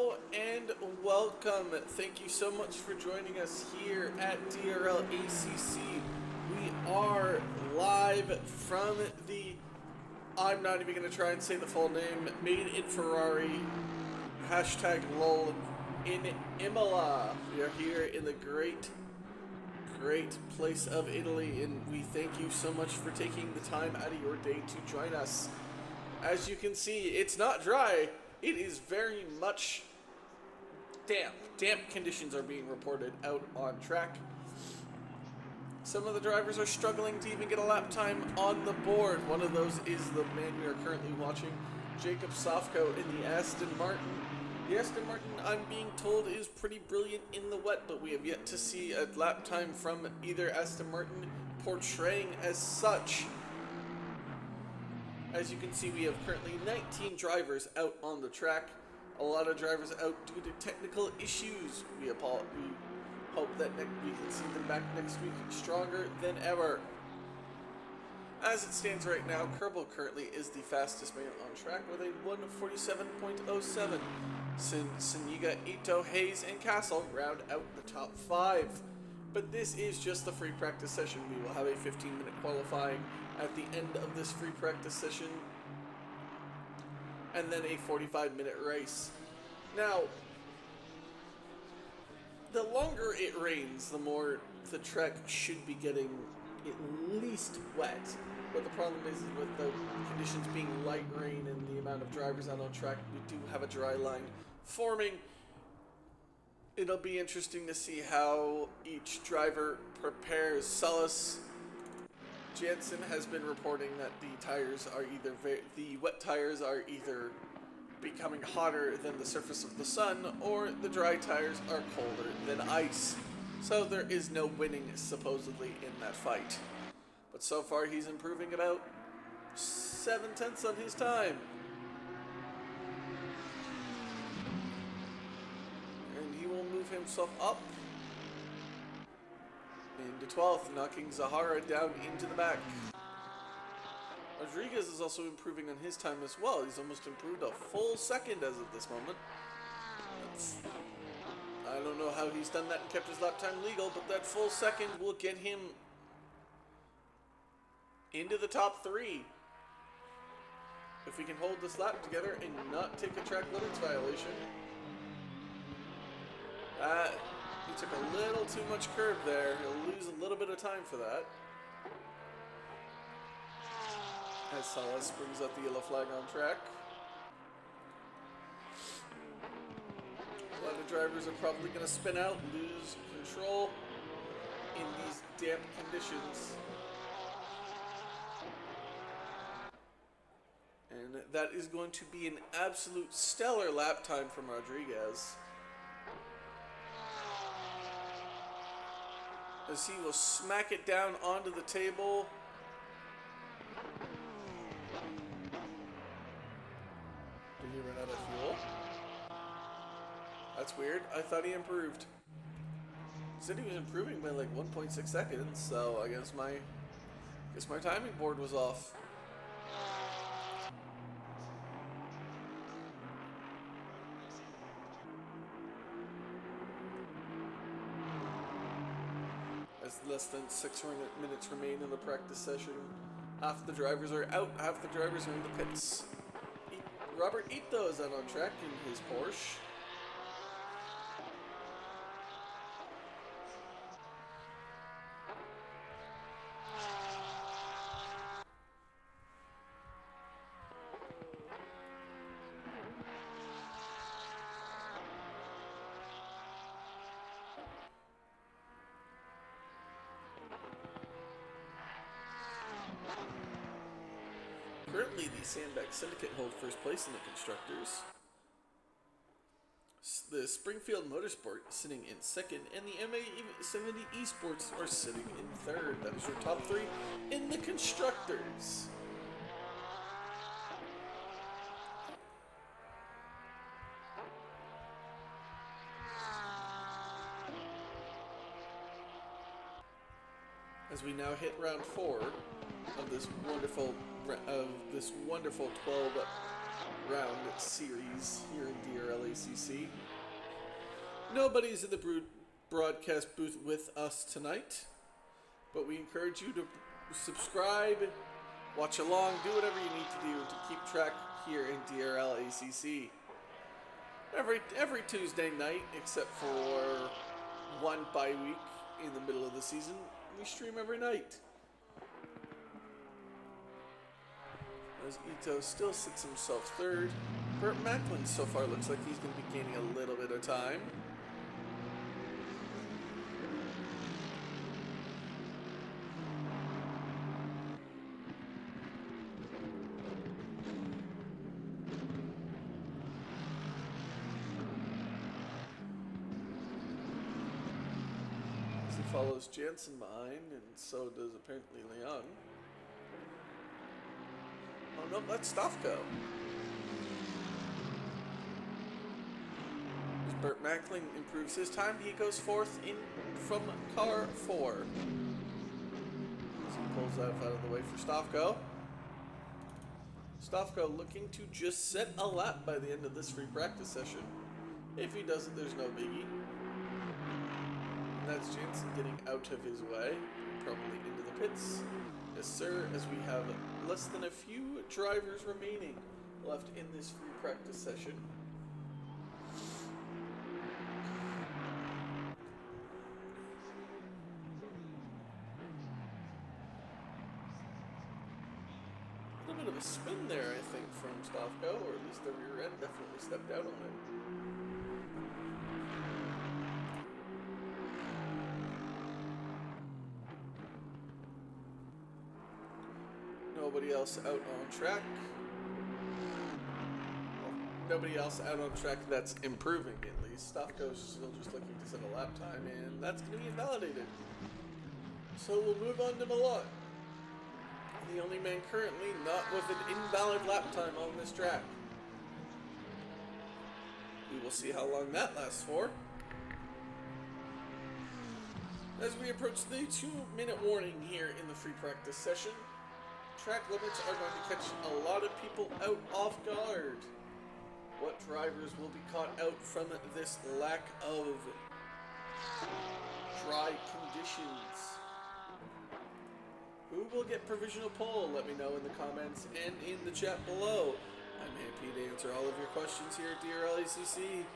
Hello and welcome. Thank you so much for joining us here at DRL ACC. We are live from the, I'm not even going to try and say the full name, Made in Ferrari, hashtag LOL, in Imola. We are here in the great place of Italy, and we thank you so much for taking the time out of your day to join us. As you can see, it's not dry. It is very much damp. Damp conditions are being reported out on track. Some of the drivers are struggling to even get a lap time on the board. One of those is the man we are currently watching, Jacob Sofko in the Aston Martin. The Aston Martin, I'm being told, is pretty brilliant in the wet, but we have yet to see a lap time from either Aston Martin portraying as such. As you can see, we have currently 19 drivers out on the track. A lot of drivers out due to technical issues. We hope that we can see them back next week stronger than ever. As it stands right now, Kerbal currently is the fastest man on track with a 1:47.07. Suniga, Ito, Hayes, and Castle round out the top 5. But this is just the free practice session. We will have a 15-minute qualifying at the end of this free practice session, and then a 45-minute race. Now, the longer it rains, the more the track should be getting at least wet. But the problem is with the conditions being light rain and the amount of drivers out on track, we do have a dry line forming. It'll be interesting to see how each driver prepares. Solus Jansen has been reporting that the wet tires are either becoming hotter than the surface of the sun, or the dry tires are colder than ice. So there is no winning supposedly in that fight. But so far he's improving about 7/10 of his time. And he will move himself up into 12th, knocking Zahara down into the back. Rodriguez is also improving on his time as well. He's almost improved a full second as of this moment. I don't know how he's done that and kept his lap time legal, but that full second will get him into the top 3. If we can hold this lap together and not take a track limits violation. He took a little too much curb there. He'll lose a little bit of time for that. As Salas brings up the yellow flag on track. A lot of drivers are probably going to spin out, lose control in these damp conditions. And that is going to be an absolute stellar lap time from Rodriguez, as he will smack it down onto the table. Did he run out of fuel? That's weird. I thought he improved. He said he was improving by like 1.6 seconds, so I guess my timing board was off. As less than 6 minutes remain in the practice session. Half the drivers are out, half the drivers are in the pits. Robert Ito is out on track in his Porsche. Currently, the Sandbag Syndicate hold first place in the Constructors. The Springfield Motorsport sitting in second, and the MA70 Esports are sitting in third. That is your top 3 in the Constructors. As we now hit round 4 of this wonderful 12 round series here in DRL ACC. Nobody's in the broadcast booth with us tonight, but we encourage you to subscribe, watch along, do whatever you need to do to keep track here in DRL ACC. Every Tuesday night, except for one bye week in the middle of the season, we stream every night. As Ito still sits himself third, Burt Macklin so far looks like he's going to be gaining a little bit of time. As he follows Jansen behind, and so does apparently Leon. Oh no, that's Stofko. As Burt Macklin improves his time, he goes fourth in from car 4. As he pulls that out of the way for Stofko. Stofko looking to just set a lap by the end of this free practice session. If he doesn't, there's no biggie. And that's Jansen getting out of his way, probably into the pits. Yes, sir, as we have less than a few drivers remaining left in this free practice session. A little bit of a spin there, I think, from Stofko, or at least the rear end definitely stepped out on it. Nobody else out on track. Well, nobody else out on track that's improving, at least. Stofko's still just looking to set a lap time, and that's going to be invalidated. So we'll move on to Imola. The only man currently not with an invalid lap time on this track. We will see how long that lasts for. As we approach the 2-minute warning here in the free practice session, track limits are going to catch a lot of people out off guard. What drivers will be caught out from this lack of dry conditions? Who will get provisional pole? Let me know in the comments and in the chat below. I'm happy to answer all of your questions here at DRL ACC.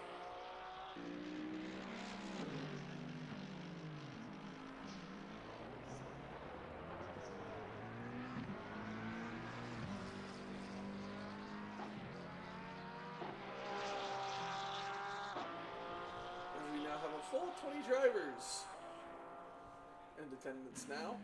We now have a full 20 drivers in attendance now.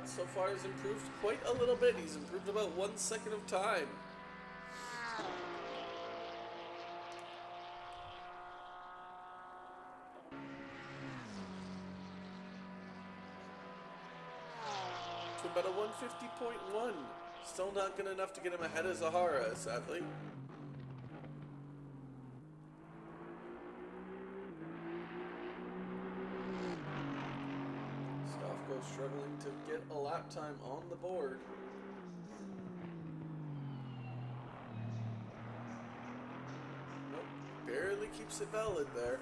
So far has improved quite a little bit. He's improved about 1 second of time. To about a 150.1. Still not good enough to get him ahead of Zahara, sadly. Struggling to get a lap time on the board. Nope, barely keeps it valid there.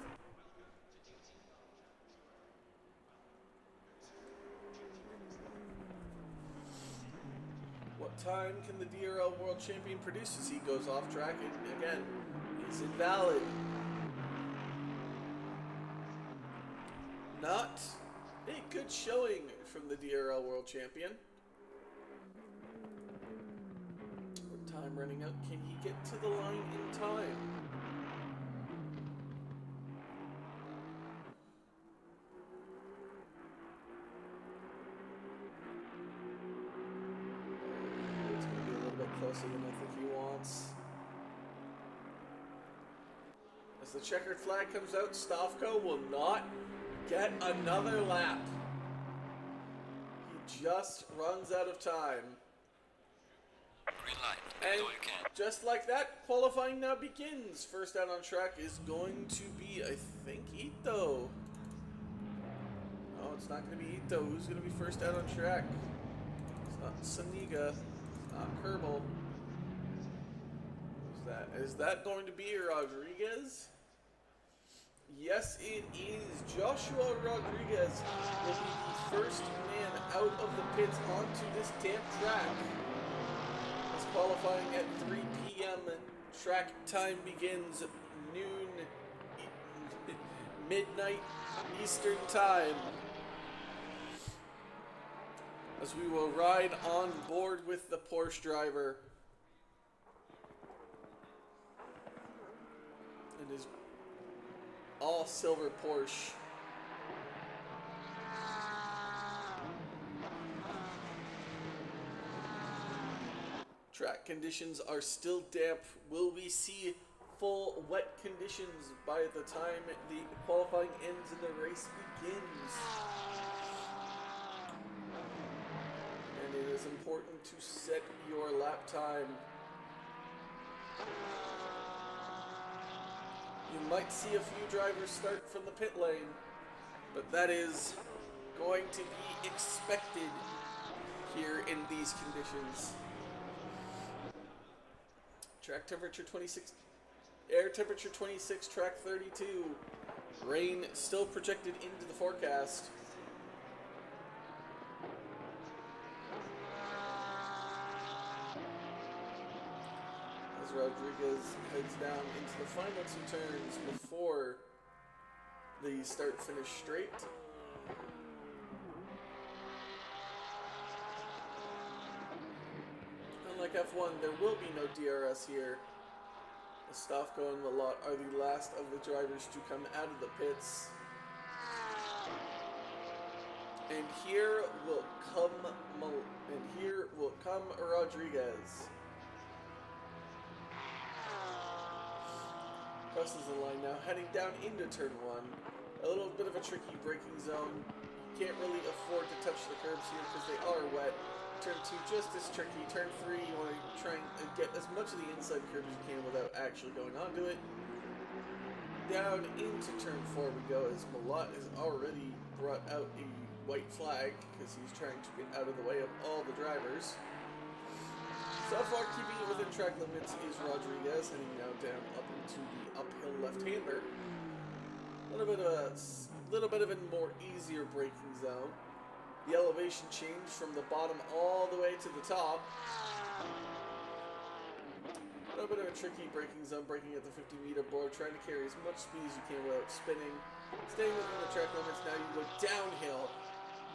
What time can the DRL World Champion produce as he goes off track and again is invalid? Not a good showing from the DRL World Champion. With time running out, can he get to the line in time? It's going to be a little bit closer than I think he wants. As the checkered flag comes out, Stofko will not get another lap. He just runs out of time. Green light. And Do all you can. just like that, qualifying now begins. First out on track is going to be, I think, Ito. No, it's not going to be Ito. Who's going to be first out on track? It's not Saniga. It's not Kerbal. Who's that? Is that going to be Rodriguez? Yes, it is. Joshua Rodriguez will be the first man out of the pits onto this damp track. As qualifying at 3 p.m. Track time begins noon, midnight Eastern time. As we will ride on board with the Porsche driver. It is all silver Porsche. Track conditions are still damp. Will we see full wet conditions by the time the qualifying ends and the race begins? And it is important to set your lap time. You might see a few drivers start from the pit lane, but that is going to be expected here in these conditions. Track temperature 26, air temperature 26, track 32. Rain still projected into the forecast. As Rodriguez heads down into the final 2 turns before the start-finish straight. Unlike F1, there will be no DRS here. The Stoffco and Malott are the last of the drivers to come out of the pits. And here will come Rodriguez. Crosses the line now, heading down into turn 1. A little bit of a tricky braking zone. Can't really afford to touch the curbs here because they are wet. Turn 2 just as tricky. Turn 3 you want to try and get as much of the inside curb as you can without actually going onto it. Down into turn 4 we go as Malott has already brought out a white flag because he's trying to get out of the way of all the drivers. So far keeping it within track limits is Rodriguez, heading now down up into the uphill left-hander. A little bit of a more easier braking zone. The elevation change from the bottom all the way to the top. A little bit of a tricky braking zone, braking at the 50-meter board, trying to carry as much speed as you can without spinning. Staying within the track limits, now you go downhill.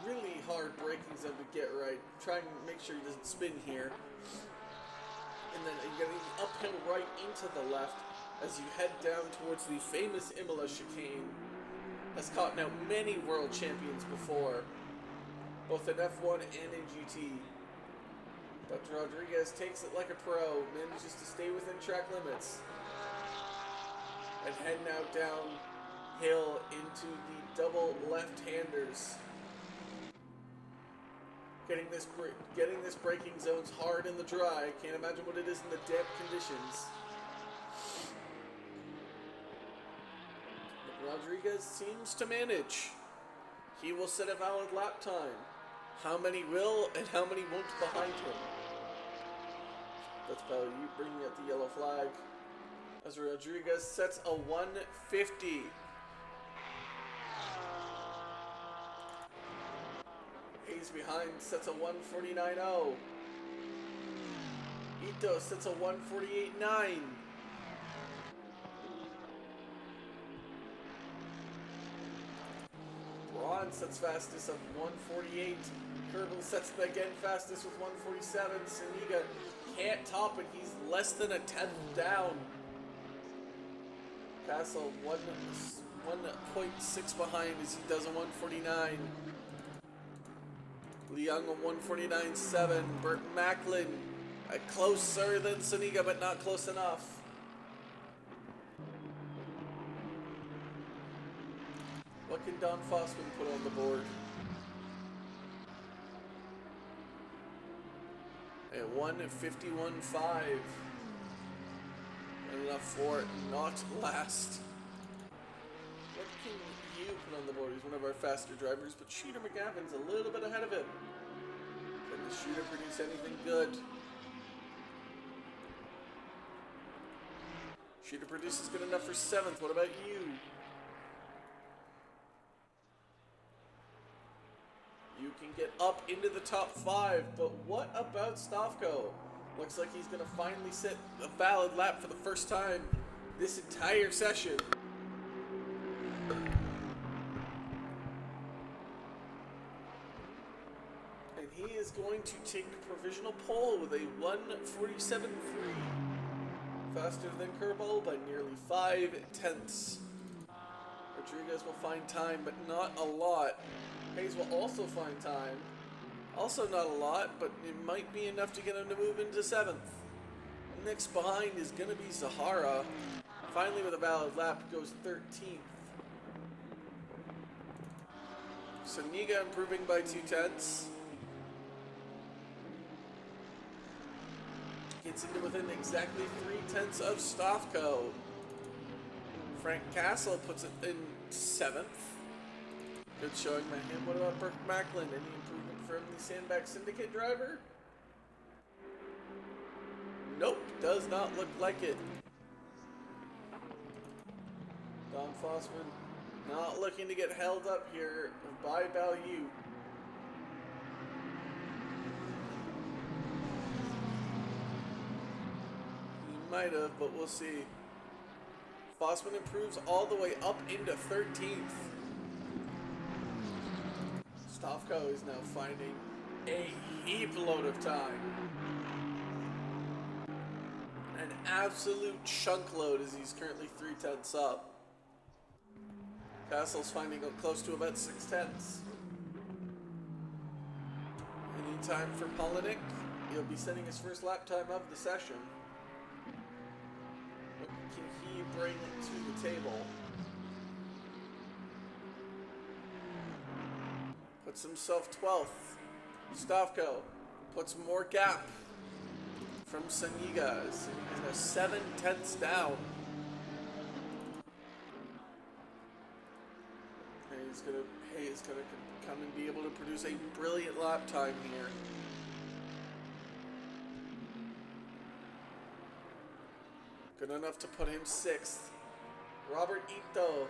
Really hard braking zone to get right. Try and make sure he doesn't spin here. And then you're getting uphill right into the left as you head down towards the famous Imola chicane. Has caught now many world champions before, both in F1 and in GT. But Rodriguez takes it like a pro, manages to stay within track limits, and head now downhill into the double left-handers. Getting this braking zone's hard in the dry. Can't imagine what it is in the damp conditions. But Rodriguez seems to manage. He will set a valid lap time. How many will and how many won't behind him? That's probably you bringing out the yellow flag. As Rodriguez sets a 150. Hayes behind sets a 149.0. Ito sets a 148.9. Braun sets fastest of 148. Kerbal sets the again fastest with 147. Saniga can't top it. He's less than a 10th down. Castle 1.6 behind as he does a 149. Leung a 149.7. Burt Macklin closer than Saniga, but not close enough. What can Don Fossman put on the board? At 1:51.5. Enough for not last. What can you put on the board? He's one of our faster drivers, but Shooter McGavin's a little bit ahead of him. Can the Shooter produce anything good? Shooter produces good enough for 7th. What about you? You can get up into the top 5, but what about Stavko? Looks like he's going to finally set a valid lap for the first time this entire session. And he is going to take provisional pole with a 1:47.3. Faster than Kerbal by nearly 5/10. Rodriguez will find time, but not a lot. Hayes will also find time. Also not a lot, but it might be enough to get him to move into 7th. Next behind is going to be Zahara. Finally, with a valid lap, goes 13th. Soniga improving by 2/10. Gets into within exactly 3/10 of Stavko. Frank Castle puts it in 7th. Good showing by him. What about Burke Macklin? Any improvement from the Sandbag Syndicate driver? Nope, does not look like it. Don Fossman not looking to get held up here by Value. He might have, but we'll see. Fossman improves all the way up into 13th. Stavko is now finding a heap load of time. An absolute chunk load as he's currently 3/10 up. Castle's finding close to about 6/10. Any time for Polinick. He'll be setting his first lap time of the session. What can he bring to the table? Puts himself 12th. Stavko puts more gap from Saniga. Saniga's now 7/10 down. Hayes gonna come and be able to produce a brilliant lap time here. Good enough to put him 6th. Robert Ito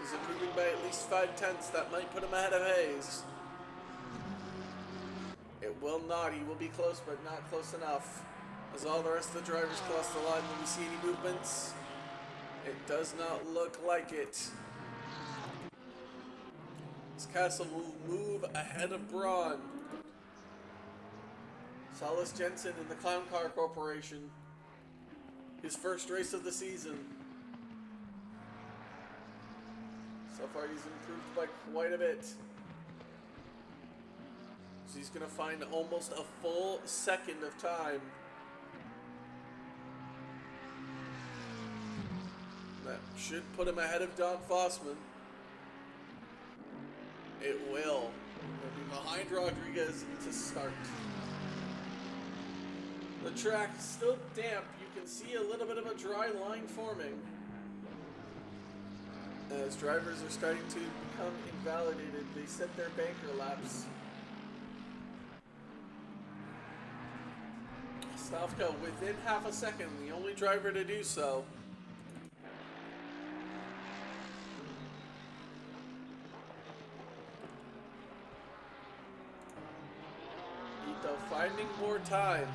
is improving by at least 5/10. That might put him ahead of Hayes. It will not. He will be close, but not close enough. As all the rest of the drivers cross the line, will we see any movements? It does not look like it. This Castle will move ahead of Braun. Salas Jensen in the Clown Car Corporation. His first race of the season. So far he's improved by quite a bit. So he's going to find almost a full second of time. That should put him ahead of Don Fossman. It will. He'll be behind Rodriguez to start. The track is still damp. You can see a little bit of a dry line forming as drivers are starting to become invalidated. They set their banker laps. Stavko within half a second, the only driver to do so. Ito finding more time.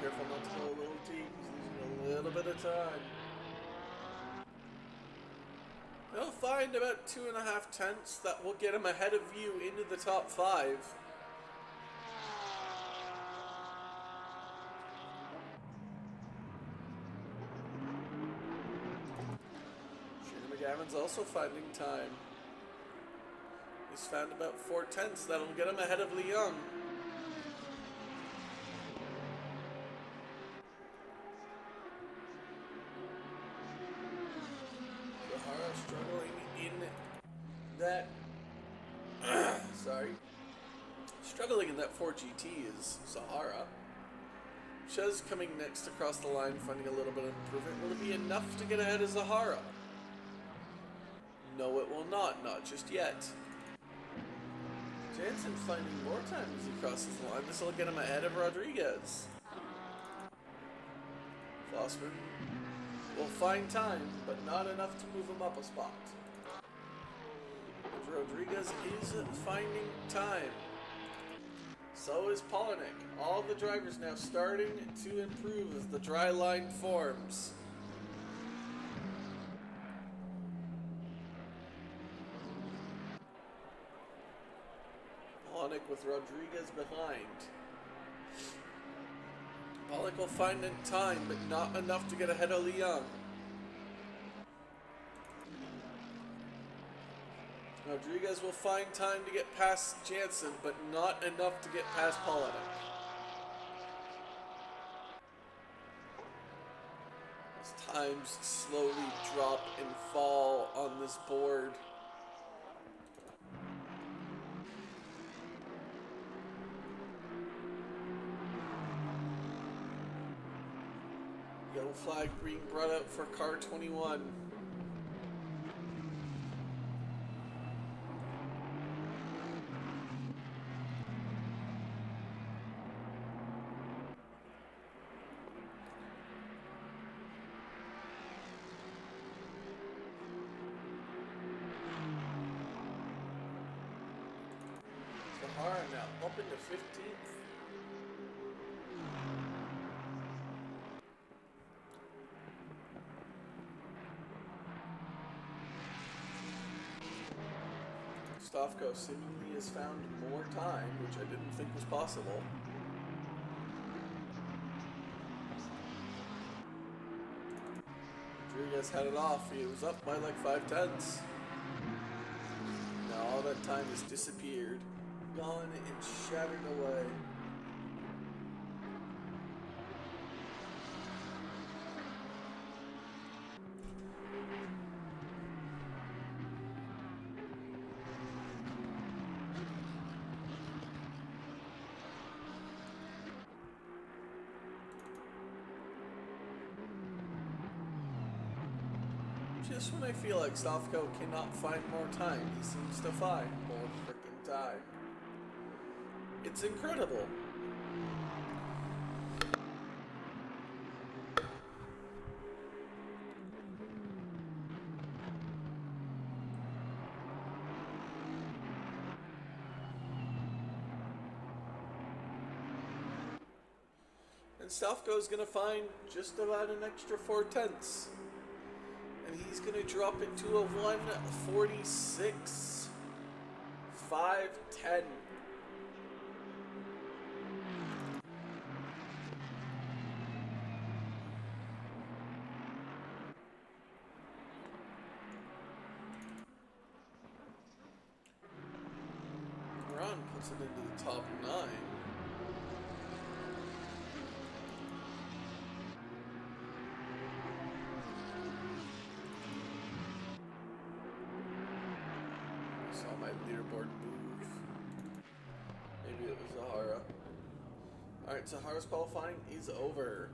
Careful not to go a little deep. He's losing a little bit of time. He'll find about 2.5/10. That will get him ahead of you into the top 5. Shane McGavin's also finding time. He's found about 4/10. That'll get him ahead of Leung. Sorry. Struggling in that 4 GT is Sahara. Chez coming next across the line, finding a little bit of improvement. Will it be enough to get ahead of Zahara? No, it will not. Not just yet. Jansen finding more time as he crosses the line. This will get him ahead of Rodriguez. Flossman will find time, but not enough to move him up a spot. Rodriguez is finding time. So is Polinick. All the drivers now starting to improve as the dry line forms. Polinick with Rodriguez behind. Polinick will find in time, but not enough to get ahead of Leung. Rodriguez will find time to get past Jansen, but not enough to get past Polinick. As times slowly drop and fall on this board. Yellow flag being brought out for car 21. Sahara now up into 15th. Stofko seemingly has found more time, which I didn't think was possible. Rodriguez had it off. He was up by like 5/10. Now all that time has disappeared, gone and shattered away. Just when I feel like Stofko cannot find more time, he seems to find more freaking time. It's incredible. And Stofko's gonna find just about an extra 4/10. And he's going to drop it to a 1:46, 5:10. Ron puts it into the top 9. My leaderboard move. Maybe it was Zahara. Alright, Zahara's qualifying is over.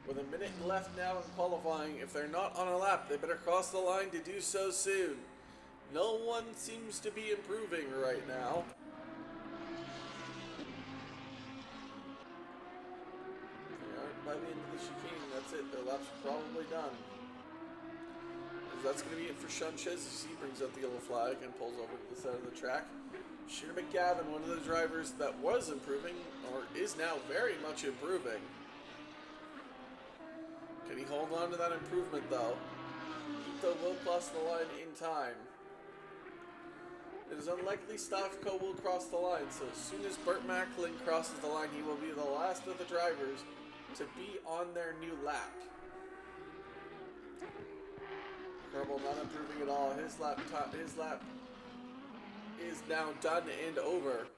With a minute left now in qualifying, if they're not on a lap, they better cross the line to do so soon. No one seems to be improving right now. They aren't by the end of the chicane, that's it. Their lap's probably done. That's going to be it for Sanchez as he brings out the yellow flag and pulls over to the side of the track. Shooter McGavin, one of the drivers that was improving, or is now very much improving. Can he hold on to that improvement though? Ito will cross the line in time. It is unlikely Stofko will cross the line, so as soon as Burt Macklin crosses the line, he will be the last of the drivers to be on their new lap. Kerbal not improving at all. His lap is now done and over.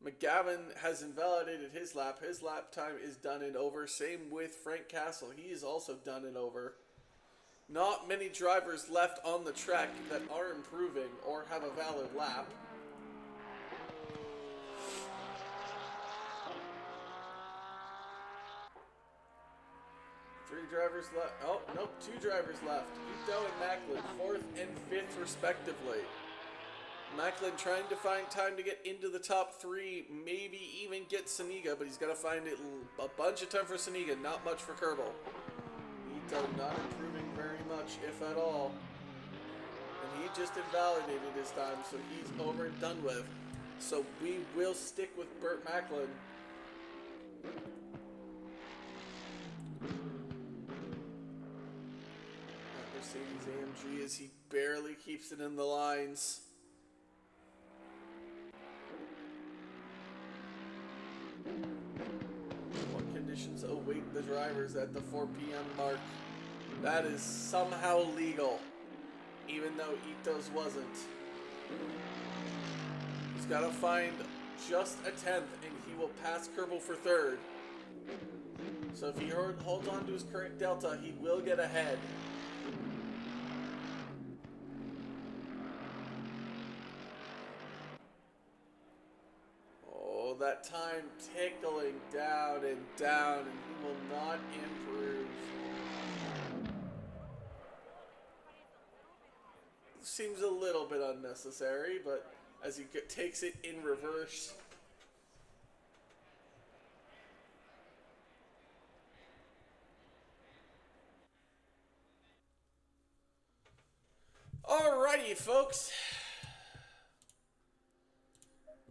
McGavin has invalidated his lap. His lap time is done and over. Same with Frank Castle. He is also done and over. Not many drivers left on the track that are improving or have a valid lap. Three drivers left. Oh, nope, two drivers left. Ito and Macklin, 4th and 5th respectively. Macklin trying to find time to get into the top 3, maybe even get Saniga, but he's got to find it a bunch of time for Saniga, not much for Kerbal. Ito not improving very much, if at all. And he just invalidated his time, so he's over and done with. So we will stick with Burt Macklin. Mercedes AMG as he barely keeps it in the lines. What conditions await the drivers at the 4 p.m. mark? That is somehow legal, even though Ito's wasn't. He's got to find just a 10th, and he will pass Kerbal for 3rd. So if he holds on to his current delta, he will get ahead. Oh, that time tickling down, and he will not improve. Seems a little bit unnecessary, but as he takes it in reverse. Alrighty, folks.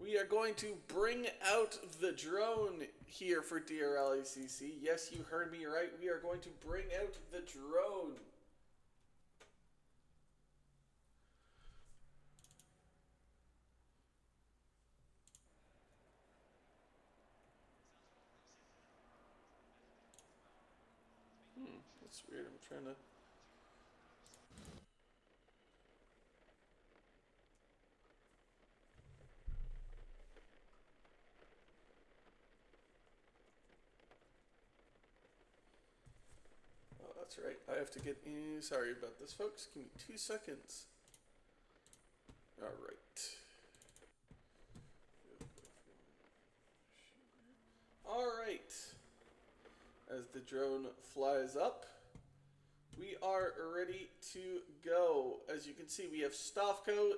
We are going to bring out the drone here for DRL ACC. Yes, you heard me right. We are going to bring out the drone. That's weird. I'm trying to... Oh, that's right. I have to get in. Sorry about this, folks. Give me 2 seconds. All right. All right. As the drone flies up, we are ready to go. As you can see, we have Stavko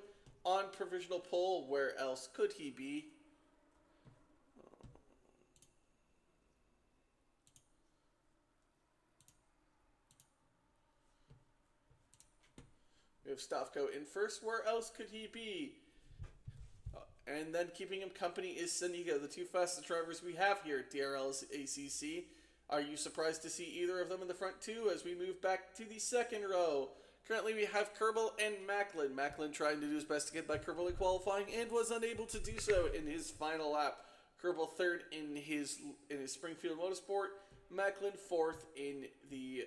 on provisional pole. Where else could he be? We have Stavko in first. Where else could he be? And then keeping him company is Saniga, the 2 fastest drivers we have here at DRL ACC. Are you surprised to see either of them in the front 2 as we move back to the 2nd row? Currently we have Kerbal and Macklin. Macklin trying to do his best to get by Kerbal in qualifying and was unable to do so in his final lap. Kerbal 3rd in his Springfield Motorsport. Macklin 4th in the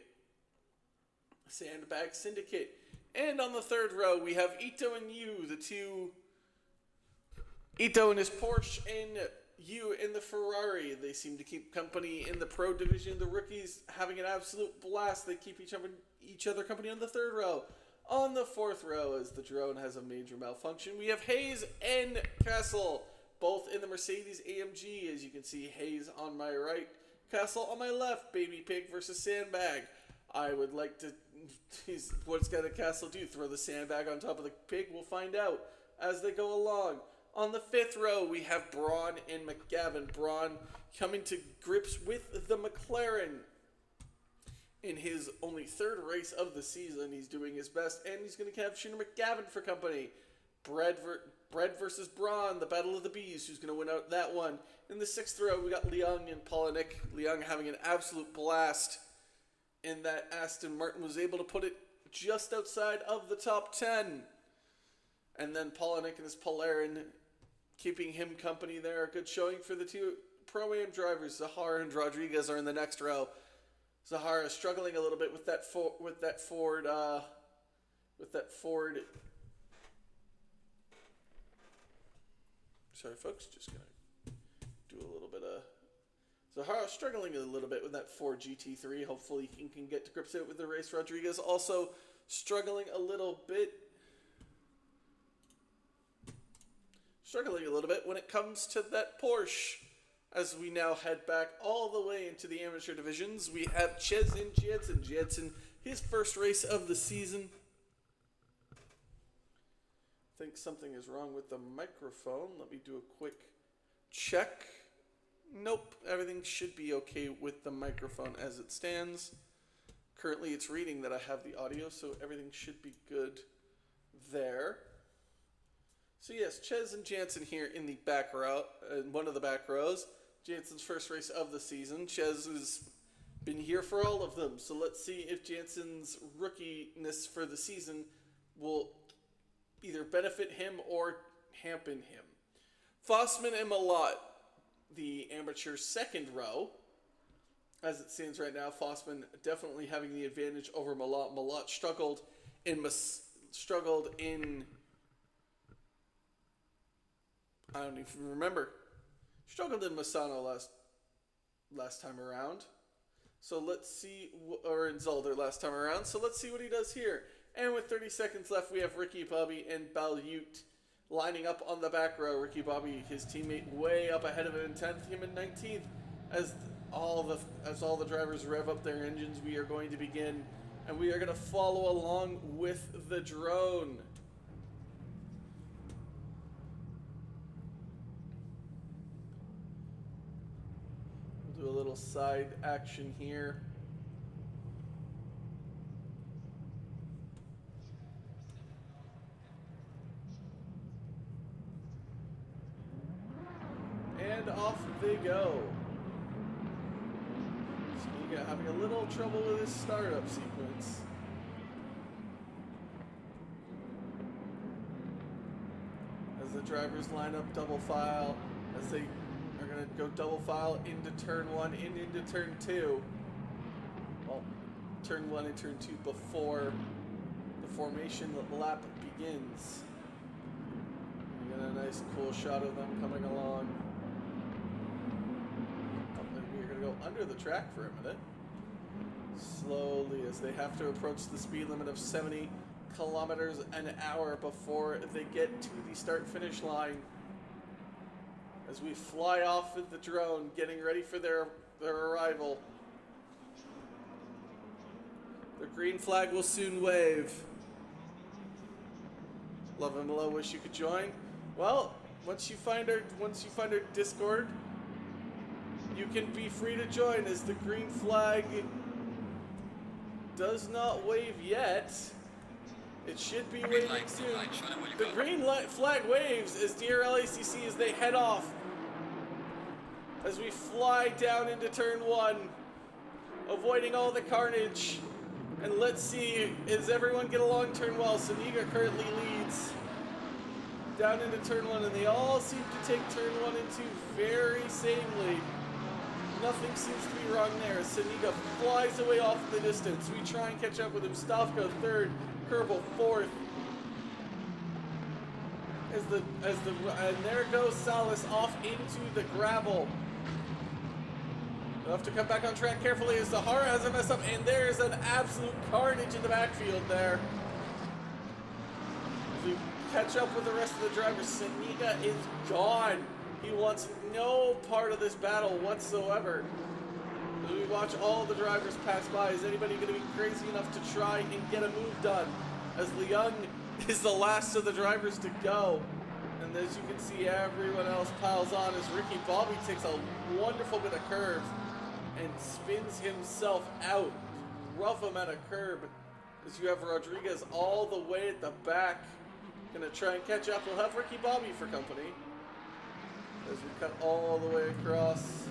Sandbag Syndicate. And on the 3rd row we have Ito and Yu, the 2... Ito in his Porsche and Yu in the Ferrari. They seem to keep company in the pro division. The rookies having an absolute blast. They keep each other company on the 3rd row. On the 4th row, as the drone has a major malfunction, we have Hayes and Castle, both in the Mercedes AMG. As you can see, Hayes on my right, Castle on my left. Baby Pig versus Sandbag. I would like to... What's got a Castle do? Throw the sandbag on top of the pig? We'll find out as they go along. On the 5th row, we have Braun and McGavin. Braun coming to grips with the McLaren in his only 3rd race of the season. He's doing his best, and he's going to have Shooter McGavin for company. Bread versus Braun, the Battle of the Bees. Who's going to win out that one? In the 6th row, we got Leung and Polinick. Leung having an absolute blast in that Aston Martin, was able to put it just outside of the top 10. And then Polinick and his Polarin keeping him company there. A good showing for the 2 Pro-Am drivers. Zahara and Rodriguez are in the next row. Zahara struggling a little bit with that Ford. Sorry, folks. Just gonna do a little bit of. Zahara struggling a little bit with that 4 GT3. Hopefully he can get to grips with the race. Rodriguez also struggling a little bit. When it comes to that Porsche. As we now head back all the way into the amateur divisions, we have Chezin Jansen. Jansen, his first race of the season. I think something is wrong with the microphone. Let me do a quick check. Nope, everything should be okay with the microphone as it stands. Currently it's reading that I have the audio, so everything should be good there. So yes, Chezin Jansen here in the back row, one of the back rows. Jansen's first race of the season. Chez has been here for all of them, so let's see if Jansen's rookiness for the season will either benefit him or hamper him. Fossman and Malott, the amateur second row. As it stands right now, Fossman definitely having the advantage over Malott. Malott struggled in I don't even remember. Struggled in Misano last time around. So let's see, or in Zolder last time around. So let's see what he does here. And with 30 seconds left, we have Ricky Bobby and Balyut lining up on the back row. Ricky Bobby, his teammate, way up ahead of him in 10th, him in 19th. As all the drivers rev up their engines, we are going to begin, and we are going to follow along with the drone. Do a little side action here. And off they go. Sneega having a little trouble with his startup sequence. As the drivers line up double file, as they are going to go double file into turn 1 and into turn 2. Well, turn 1 and turn 2 before the formation lap begins. You get a nice cool shot of them coming along. We're going to go under the track for a minute. Slowly, as they have to approach the speed limit of 70 kilometers an hour before they get to the start-finish line. As we fly off with the drone, getting ready for their arrival. The green flag will soon wave. Love Imola, wish you could join. Well, once you find our Discord, you can be free to join, as the green flag does not wave yet. It should be waving soon. The green flag waves as DRL ACC as they head off. As we fly down into turn 1, avoiding all the carnage. And let's see, does everyone get along turn well? Saniga currently leads down into turn 1, and they all seem to take turn 1 and 2 very sanely. Nothing seems to be wrong there. Saniga flies away off in the distance. We try and catch up with him. Stavko third, Kerbal fourth. And there goes Salas off into the gravel. We'll have to come back on track carefully as Zahara has a mess up, and there's an absolute carnage in the backfield there. As we catch up with the rest of the drivers, Saniga is gone. He wants no part of this battle whatsoever. As we watch all the drivers pass by, is anybody going to be crazy enough to try and get a move done? As Leung is the last of the drivers to go. And as you can see, everyone else piles on as Ricky Bobby takes a wonderful bit of curve and spins himself out. Rough him at a curb. As you have Rodriguez all the way at the back. Gonna try and catch up. We'll have Ricky Bobby for company. As we cut all the way across.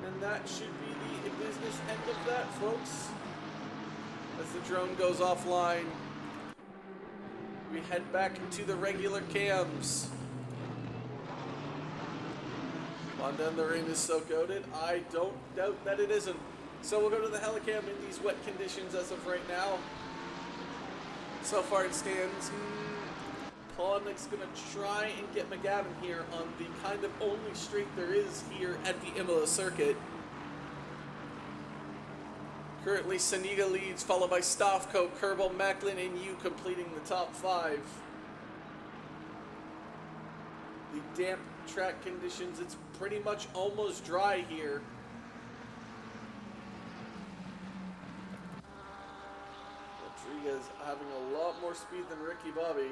And that should be the business end of that, folks. As the drone goes offline, we head back into the regular cams. Honda in the rain is so goated. I don't doubt that it isn't. So we'll go to the helicam in these wet conditions as of right now. So far it stands Polnick's going to try and get McGavin here on the kind of only straight there is here at the Imola circuit. Currently, Saniga leads, followed by Stavko, Kerbal, Macklin, and you completing the top 5. The damp track conditions, it's pretty much almost dry here. Rodriguez having a lot more speed than Ricky Bobby.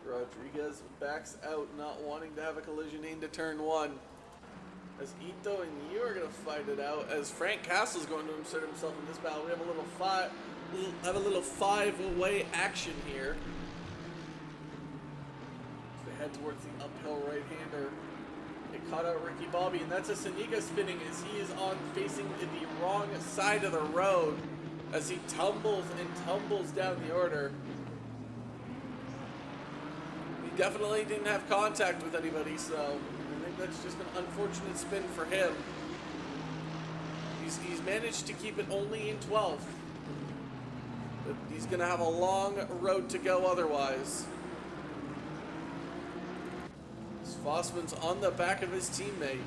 Rodriguez backs out, not wanting to have a collision into turn 1. As Ito and you are going to fight it out, as Frank Castle's going to insert himself in this battle. We have a little five-way action here. As they head towards the uphill right-hander. It caught out Ricky Bobby, and that's a Saniga spinning as he is on facing the wrong side of the road as he tumbles and tumbles down the order. He definitely didn't have contact with anybody, so I think that's just an unfortunate spin for him. He's managed to keep it only in 12th. But he's going to have a long road to go otherwise. Fossman's on the back of his teammate.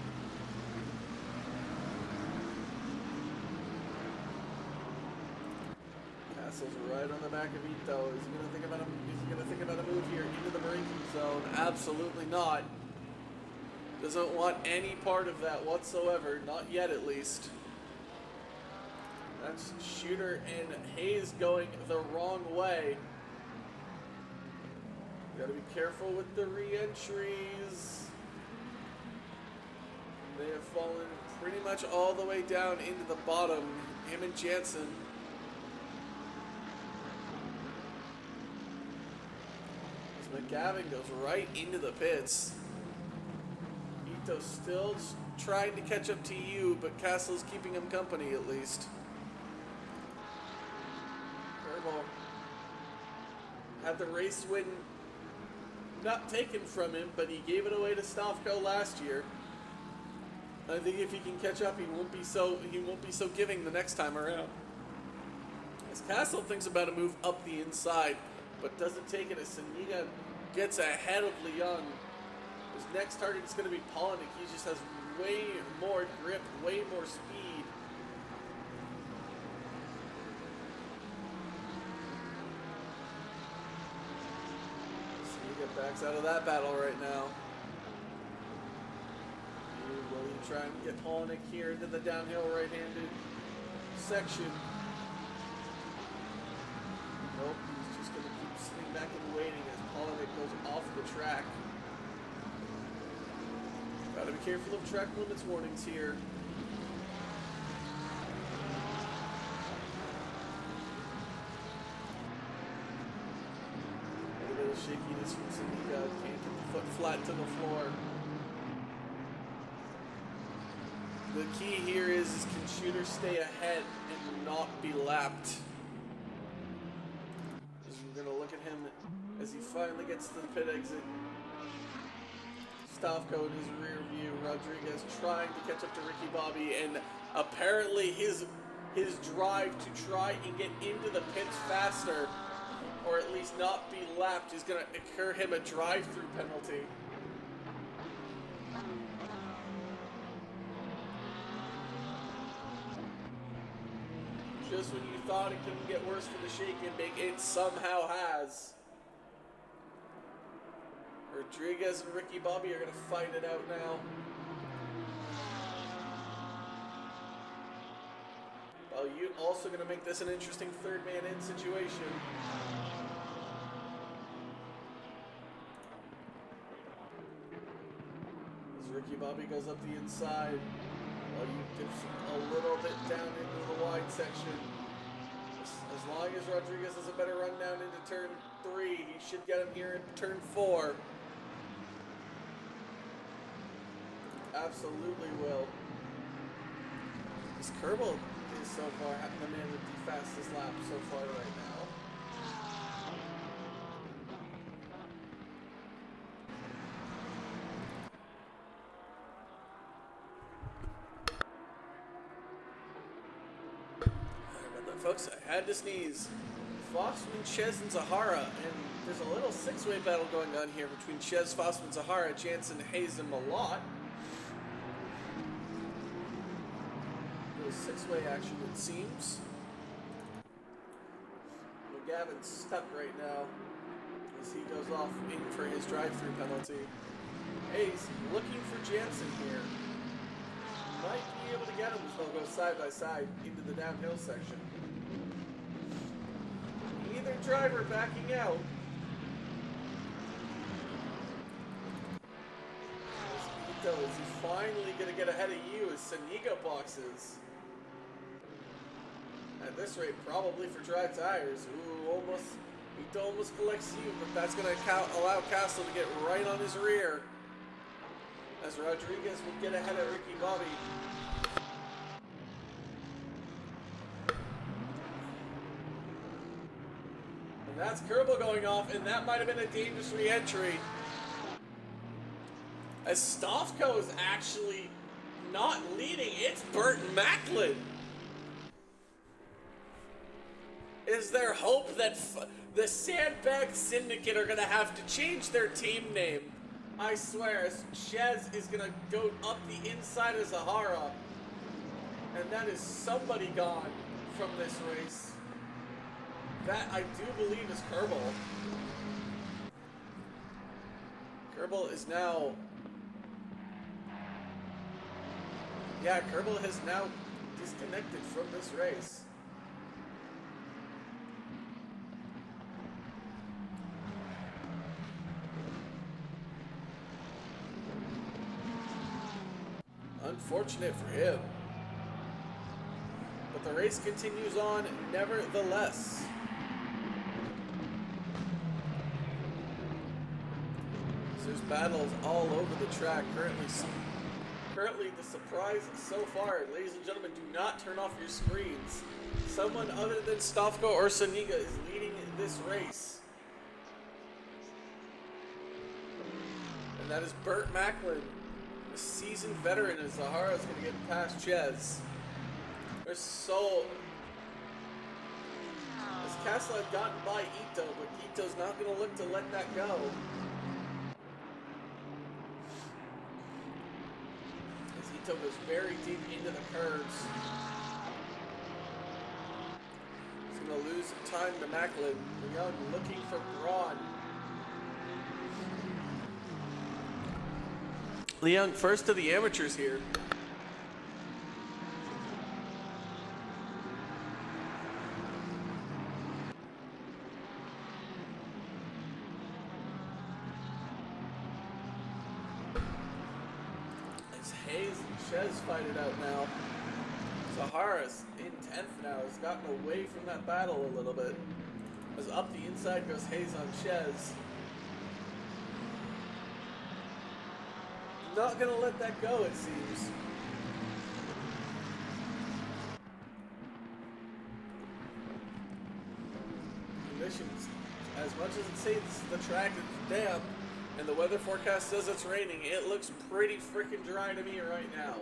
Castle's right on the back of Ito. Is he gonna think about a move here into the braking zone? Absolutely not. Doesn't want any part of that whatsoever. Not yet, at least. That's Shooter and Hayes going the wrong way. Gotta be careful with the re-entries. They have fallen pretty much all the way down into the bottom. Him and Jansen. As McGavin goes right into the pits. Ito still trying to catch up to you, but Castle's keeping him company at least. Kerbal had the race win not taken from him, but he gave it away to Stavko last year. I think if he can catch up, he won't be so giving the next time around. As Castle thinks about a move up the inside, but doesn't take it as Saniga gets ahead of Leon. His next target is going to be Polnick. He just has way more grip, way more speed. Backs out of that battle right now. Will he try and get Polnick here into the downhill right-handed section? Nope, he's just going to keep sitting back and waiting as Polnick goes off the track. Gotta be careful of track limits warnings here. Shakiness from Saniga, can't get the foot flat to the floor. The key here is can Shooter stay ahead and not be lapped? We're going to look at him as he finally gets to the pit exit. Stavko in his rear view, Rodriguez trying to catch up to Ricky Bobby, and apparently his drive to try and get into the pits faster, or at least not be lapped, is going to incur him a drive-through penalty. Just when you thought it couldn't get worse for the shake and bake, it somehow has. Rodriguez and Ricky Bobby are going to fight it out now. Well, you also going to make this an interesting third man in situation. As Ricky Bobby goes up the inside, while you dips a little bit down into the wide section. As long as Rodriguez has a better run down into turn 3, he should get him here in turn 4. Absolutely will. This Kerbal is so far the man with the fastest lap so far right now. Folks, I had to sneeze. Fossman, Chez, and Zahara, and there's a little six-way battle going on here between Chez, Fossman, Zahara, Jansen, Hayes, and Malott. Six-way action, it seems. McGavin's stuck right now as he goes off in for his drive-through penalty. Hayes looking for Jansen here. Might be able to get him as they'll go side by side into the downhill section. Either driver backing out. Is he finally going to get ahead of you as Saniga boxes? At this rate, probably for dry tires. Ooh, Ito almost collects you, but that's going to allow Castle to get right on his rear. As Rodriguez will get ahead of Ricky Bobby. And that's Kerbal going off, and that might have been a dangerous re-entry. As Stofko is actually not leading, it's Burton Macklin. Is there hope that the Sandbag Syndicate are going to have to change their team name? I swear, Chez is going to go up the inside of Zahara. And that is somebody gone from this race. That, I do believe, is Kerbal. Kerbal is now... Yeah, Kerbal has now disconnected from this race. Unfortunate for him. But the race continues on nevertheless. So there's battles all over the track currently the surprise so far, ladies and gentlemen, do not turn off your screens. Someone other than Stofko or Saniga is leading this race. And that is Burt Macklin. A seasoned veteran as Zahara is going to get past Chez. There's so... As Castle had gotten by Ito, but Ito's not going to look to let that go. As Ito goes very deep into the curves. He's going to lose some time to Macklin. Young looking for Braun. Leung, first of the amateurs here. As Hayes and Chez fight it out now. Zahara's in 10th now, has gotten away from that battle a little bit. As up the inside goes Hayes on Chez. Not gonna let that go, it seems. Conditions, as much as it says the track is damp and the weather forecast says it's raining, it looks pretty freaking dry to me right now.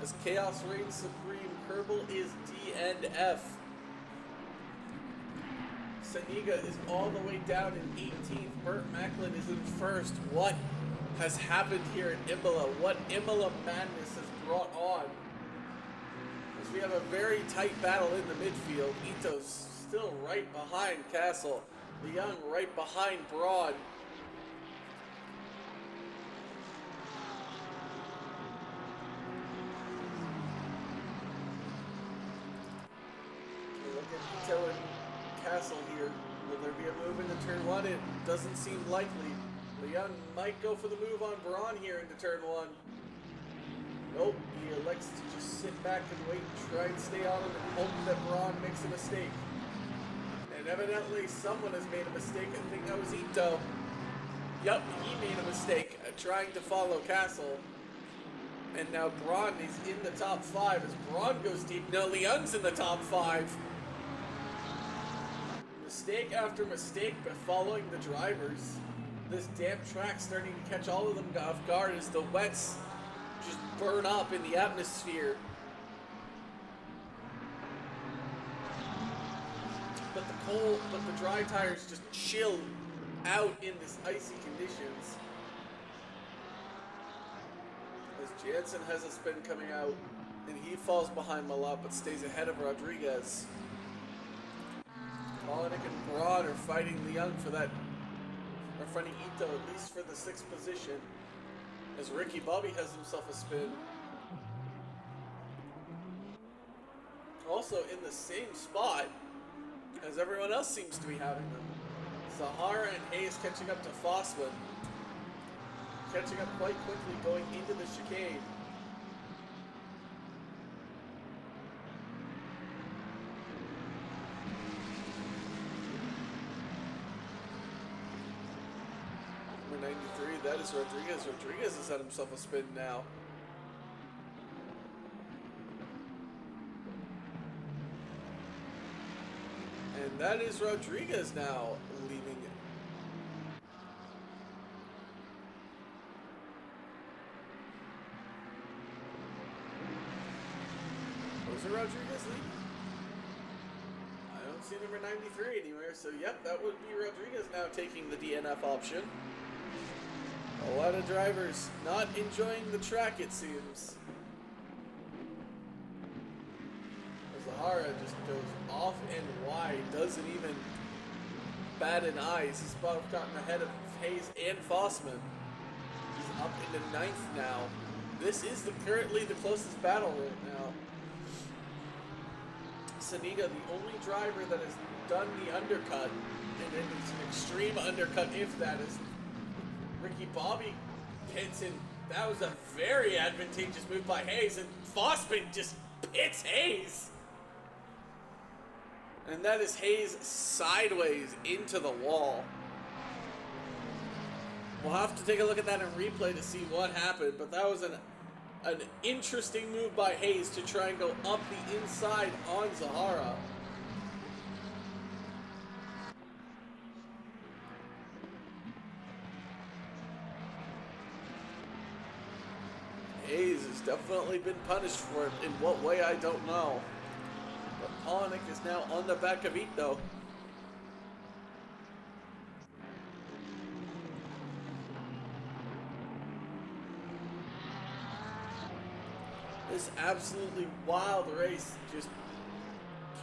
As chaos reigns supreme, Kerbal is D and F. Saniga is all the way down in 18th. Burt Macklin is in first. What has happened here at Imola? What Imola madness has brought on? As we have a very tight battle in the midfield. Ito's still right behind Castle. Leung right behind Braun. Look at Ito and Castle here. Will there be a move into turn one? It doesn't seem likely. Leung might go for the move on Braun here into turn one. Nope, he elects to just sit back and wait, try and stay on him and hope that Braun makes a mistake. And evidently someone has made a mistake. I think that was Ito. Yup, he made a mistake trying to follow Castle. And now Braun is in the top 5 as Braun goes deep. No, Leung's in the top 5. Mistake after mistake, but following the drivers. This damp track starting to catch all of them off guard as the wets just burn up in the atmosphere. But the dry tires just chill out in this icy conditions. As Jansen has a spin coming out, and he falls behind Imola but stays ahead of Rodriguez. Polinick and Broad are fighting Leung for that, or fighting Ito at least for the 6th position, as Ricky Bobby has himself a spin. Also in the same spot as everyone else seems to be having them. Zahara and Hayes catching up to Fossman. Catching up quite quickly going into the chicane. Number 93, that is Rodriguez. Rodriguez has had himself a spin now. And that is Rodriguez now leaving. Was it Rodriguez leaving? I don't see number 93 anywhere, so yep, that would be Rodriguez now taking the DNF option. A lot of drivers not enjoying the track, it seems. Zahara just goes off and wide, doesn't even bat an eye. He's about gotten ahead of Hayes and Fossman. He's up into 9th now. This is currently the closest battle right now. Saniga, the only driver that has done the undercut, and it's an extreme undercut if that is Ricky Bobby pits, and that was a very advantageous move by Hayes, and Fossman just pits Hayes. And that is Hayes sideways into the wall. We'll have to take a look at that in replay to see what happened, but that was an interesting move by Hayes to try and go up the inside on Zahara. Hayes has definitely been punished for it. In what way, I don't know. But Polinick is now on the back of Ito. This absolutely wild race just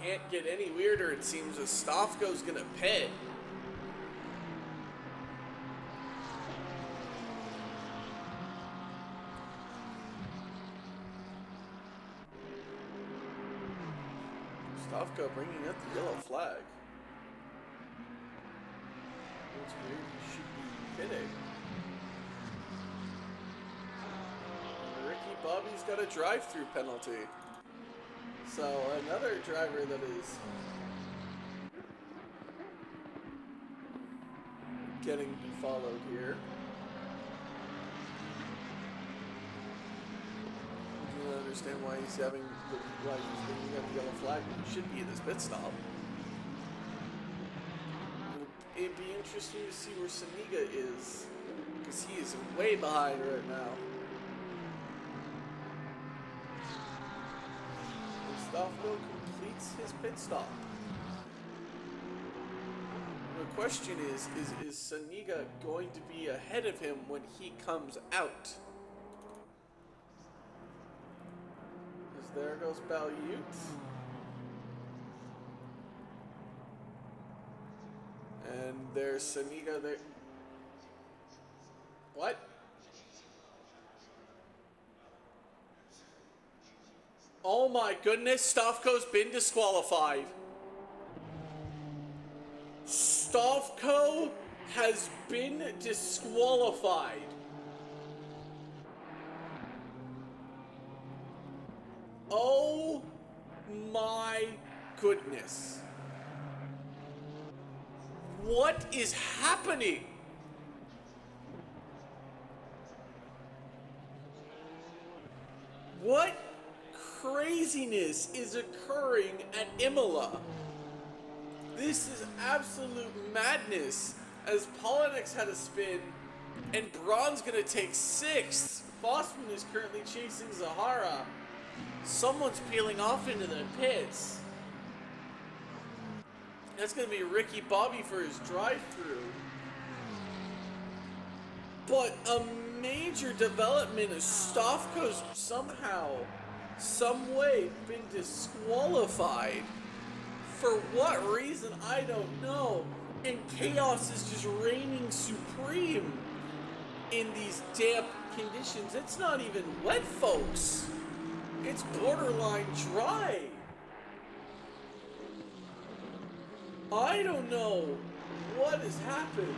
can't get any weirder, it seems, as Stofko's gonna pit. Stofko bringing up the yellow flag. It's weird, he should be pitting. Ricky Bobby's got a drive-through penalty. So another driver that is getting followed here. I don't understand why he's having why he's bringing up the yellow flag. He should be at this pit stop. It'd be interesting to see where Saniga is, because he is way behind right now. Stofko completes his pit stop. The question is Saniga going to be ahead of him when he comes out? As there goes Balyut. And there's Saniga there. What? Oh my goodness, Stofko's been disqualified. Stofko has been disqualified. Oh my goodness. What is happening? What craziness is occurring at Imola? This is absolute madness, as Polonix had a spin, and Braun's gonna take 6th. Fossman is currently chasing Zahara. Someone's peeling off into the pits. That's gonna be Ricky Bobby for his drive-through. But a major development is Stofko's somehow, some way been disqualified. For what reason, I don't know. And chaos is just reigning supreme in these damp conditions. It's not even wet, folks. It's borderline dry. I don't know what has happened.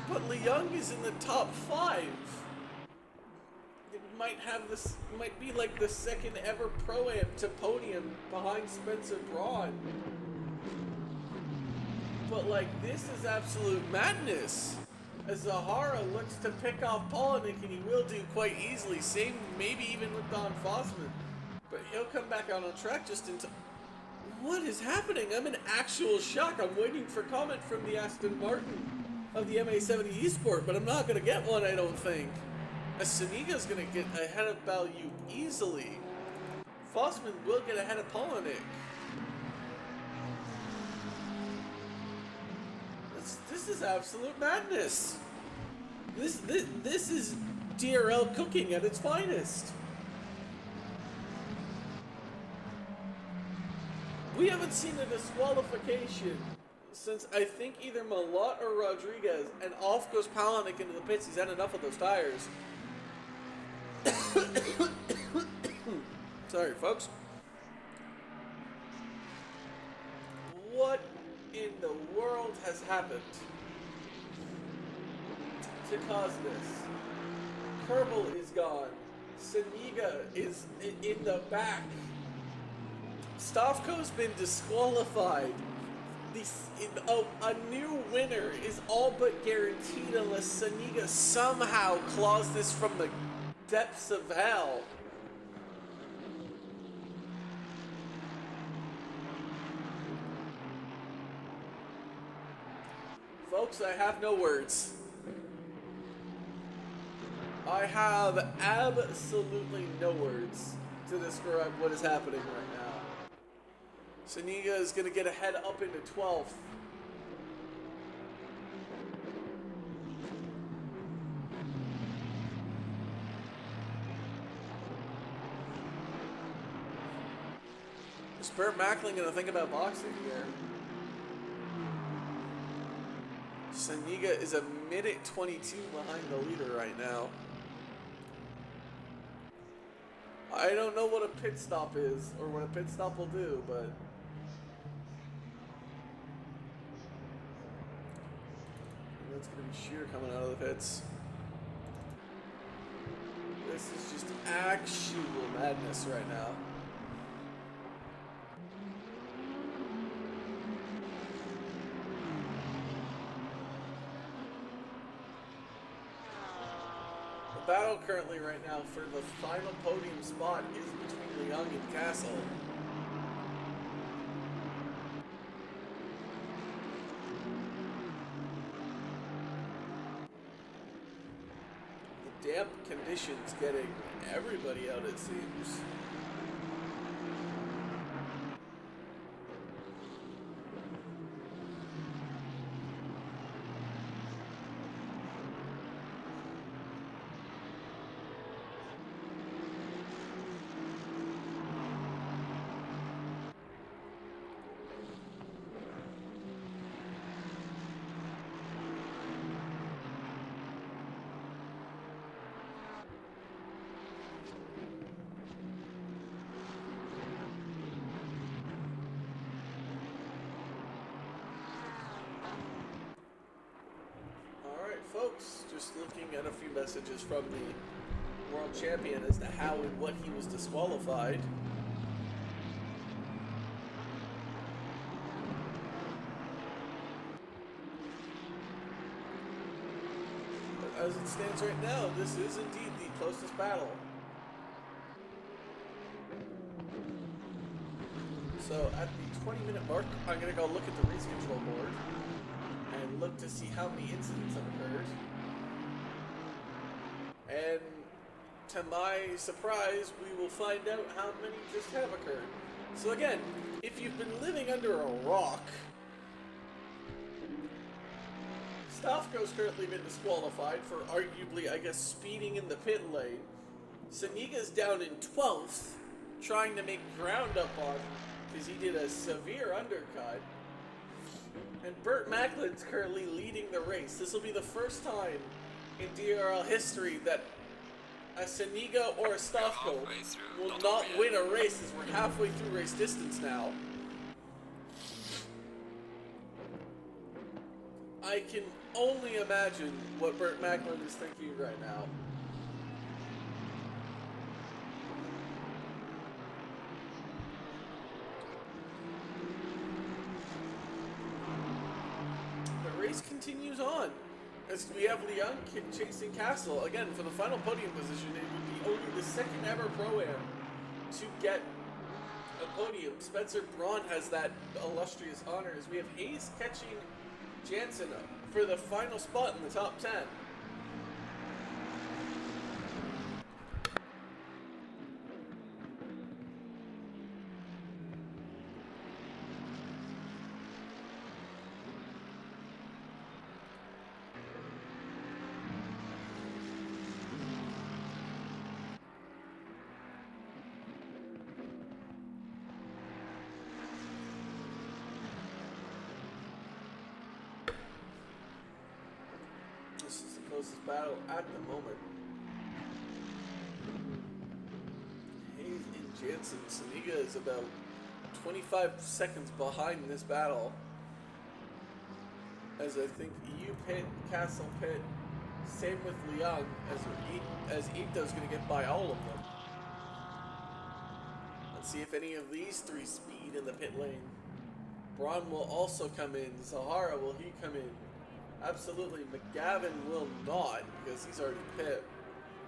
But Leung is in the top 5. It might have this, might be like the second ever Pro-Am to podium behind Spencer Braun. But like, this is absolute madness. As Zahara looks to pick off Polonic, and he will do quite easily. Same, maybe even with Don Fossman. But he'll come back out on track just in time. What is happening? I'm in actual shock. I'm waiting for comment from the Aston Martin of the MA70 Esport, but I'm not going to get one, I don't think. As Saniga's going to get ahead of Balyu easily. Fossman will get ahead of Polonic. This is absolute madness. This is DRL cooking at its finest. We haven't seen a disqualification since I think either Malott or Rodriguez, and off goes Polonic into the pits. He's had enough of those tires. Sorry, folks. What in the world has happened to cause this? Kerbal is gone. Saniga is in the back. Stofko's been disqualified. A new winner is all but guaranteed unless Saniga somehow claws this from the depths of hell. Folks, I have no words. I have absolutely no words to describe what is happening right now. Saniga is going to get ahead up into 12th. Is Burt Macklin going to think about boxing here? Saniga is a minute 22 behind the leader right now. I don't know what a pit stop is, or what a pit stop will do, but... that's going to be Sheer coming out of the pits. This is just actual madness right now. The battle currently right now for the final podium spot is between Leung and Castle. The damp conditions getting everybody out, it seems. Folks, just looking at a few messages from the world champion as to how and what he was disqualified. But as it stands right now, this is indeed the closest battle So at the 20-minute mark, I'm going to go look at the race control board and look to see how many incidents have occurred. And to my surprise, we will find out how many just have occurred. So again, if you've been living under a rock, Stofko's currently been disqualified for arguably, I guess, speeding in the pit lane. Saniga's down in 12th, trying to make ground up on him because he did a severe undercut. And Burt Macklin's currently leading the race. This will be the first time in DRL history that a Saniga or a Stofko will not win a race, as we're halfway through race distance now. I can only imagine what Burt Macklin is thinking right now. The race continues on as we have Leon chasing Castle. Again, for the final podium position, it would be only the second ever Pro-Am to get a podium. Spencer Braun has that illustrious honor as we have Hayes catching Jansen for the final spot in the top 10. This is the closest battle at the moment. Hayes and Jansen. Saniga is about 25 seconds behind this battle. As I think EU pit, Castle pit, same with Leon, as Ito's going to get by all of them. Let's see if any of these three speed in the pit lane. Braun will also come in. Zahara, will he come in? Absolutely. McGavin will not, because he's already pit.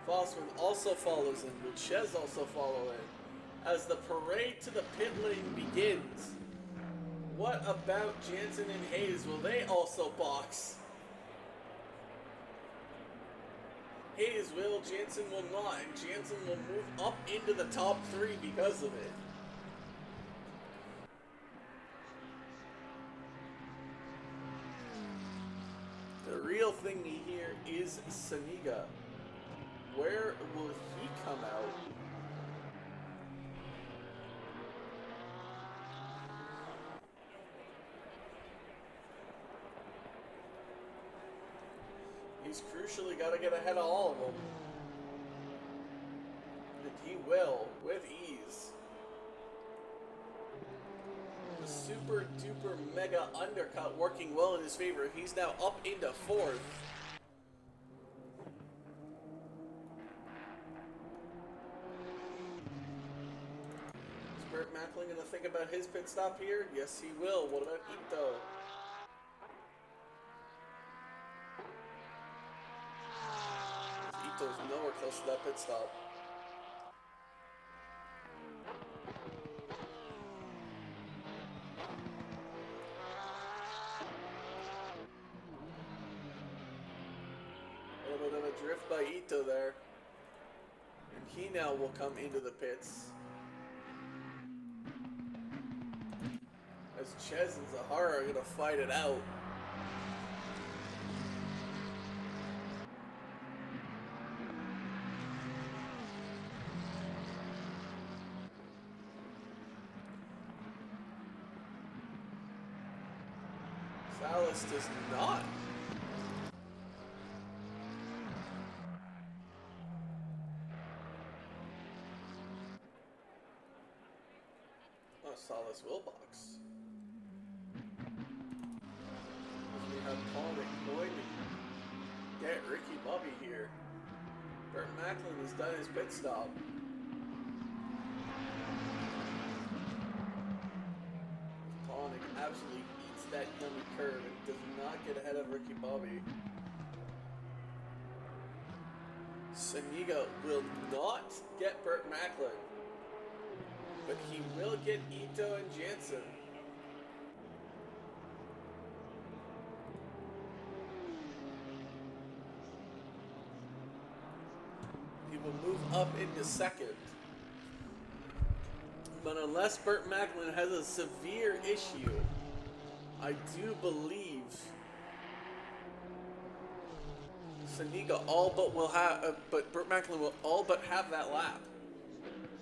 Fossman also follows in. Will Ches also follow in? As the parade to the pit lane begins, what about Jansen and Hayes? Will they also box? Hayes will, Jansen will not, and Jansen will move up into the top 3 because of it. The real thing here is Saniga. Where will he come out? He's crucially got to get ahead of all of them. And he will, with ease. The super duper mega undercut working well in his favor. He's now up into 4th. Is Burt Macklin going to think about his pit stop here? Yes, he will. What about Ito? Ito's nowhere close to that pit stop. A little bit of a drift by Ito there. And he now will come into the pits. As Ches and Zahara are going to fight it out. Salas does not. Oh, Salas will box. We have Polnick going to get Ricky Bobby here. Burt Macklin has done his pit stop. Polnick absolutely eats that yummy curve and does not get ahead of Ricky Bobby. Saniga will not get Burt Macklin, but but he will get Ito and Jansen. He will move up into second. But unless Burt Macklin has a severe issue, I do believe Saniga all but will have, but Burt Macklin will all but have that lap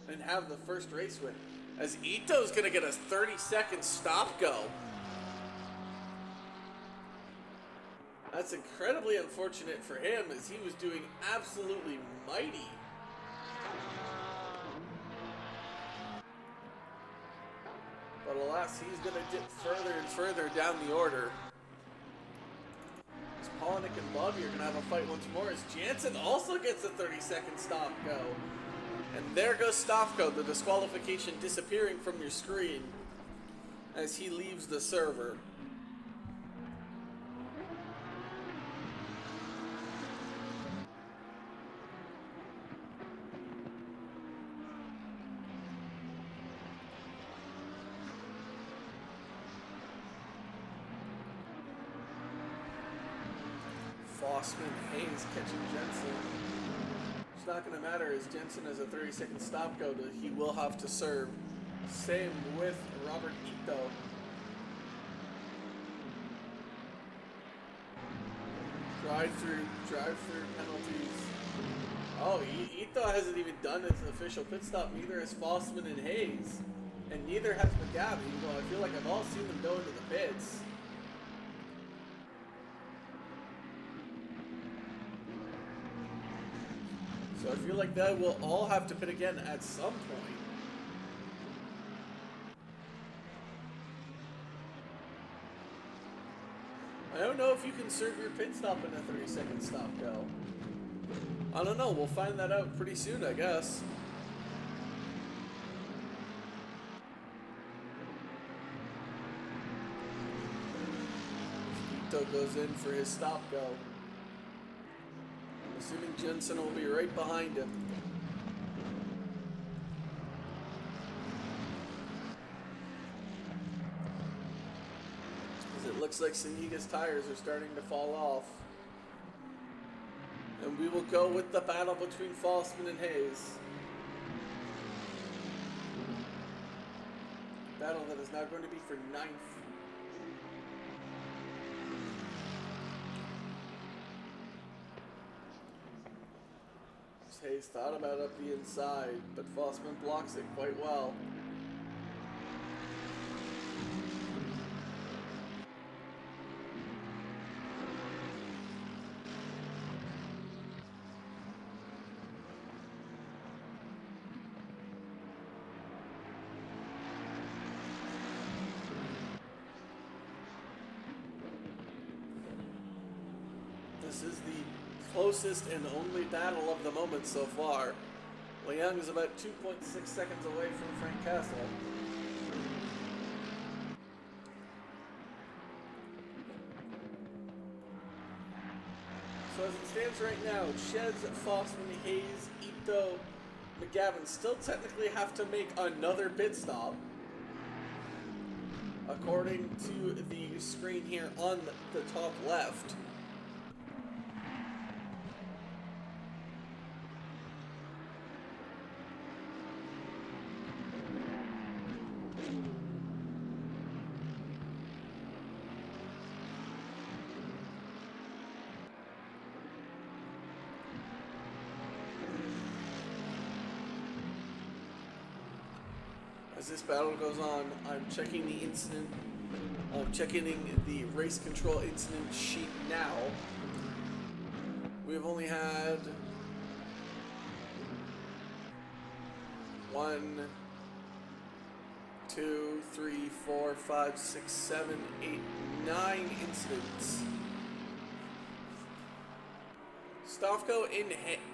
and have the first race win. As Ito's gonna get a 30-second stop go. That's incredibly unfortunate for him, as he was doing absolutely mighty. But alas, he's going to dip further and further down the order. As Polinick and Bobby are going to have a fight once more, as Jansen also gets a 30-second stop go. And there goes stop go, the disqualification disappearing from your screen as he leaves the server. Fossman, Hayes catching Jensen. It's not going to matter as Jensen has a 30-second stop go. He will have to serve. Same with Robert Ito. Drive-through penalties. Oh, Ito hasn't even done his official pit stop. Neither has Fossman and Hayes. And neither has McGavin, even though I feel like I've all seen them go into the pits. So I feel like they will all have to pit again at some point. I don't know if you can serve your pit stop in a 30-second stop go. I don't know. We'll find that out pretty soon, I guess. Ito goes in for his stop go. I'm assuming Jensen will be right behind him. As it looks like Saniga's tires are starting to fall off. And we will go with the battle between Fossman and Hayes. Battle that is now going to be for 9th. Hayes thought about up the inside, but Fossman blocks it quite well. This is the closest and only battle of the moment so far. Leung is about 2.6 seconds away from Frank Castle. So as it stands right now, Sheds, Fossman, Hayes, Ito, McGavin still technically have to make another pit stop. According to the screen here on the top left. As this battle goes on, I'm checking the incident. I'm checking the race control incident sheet now. We've only had 1, 2, 3, 4, 5, 6, 7, 8, 9 incidents. Stofko and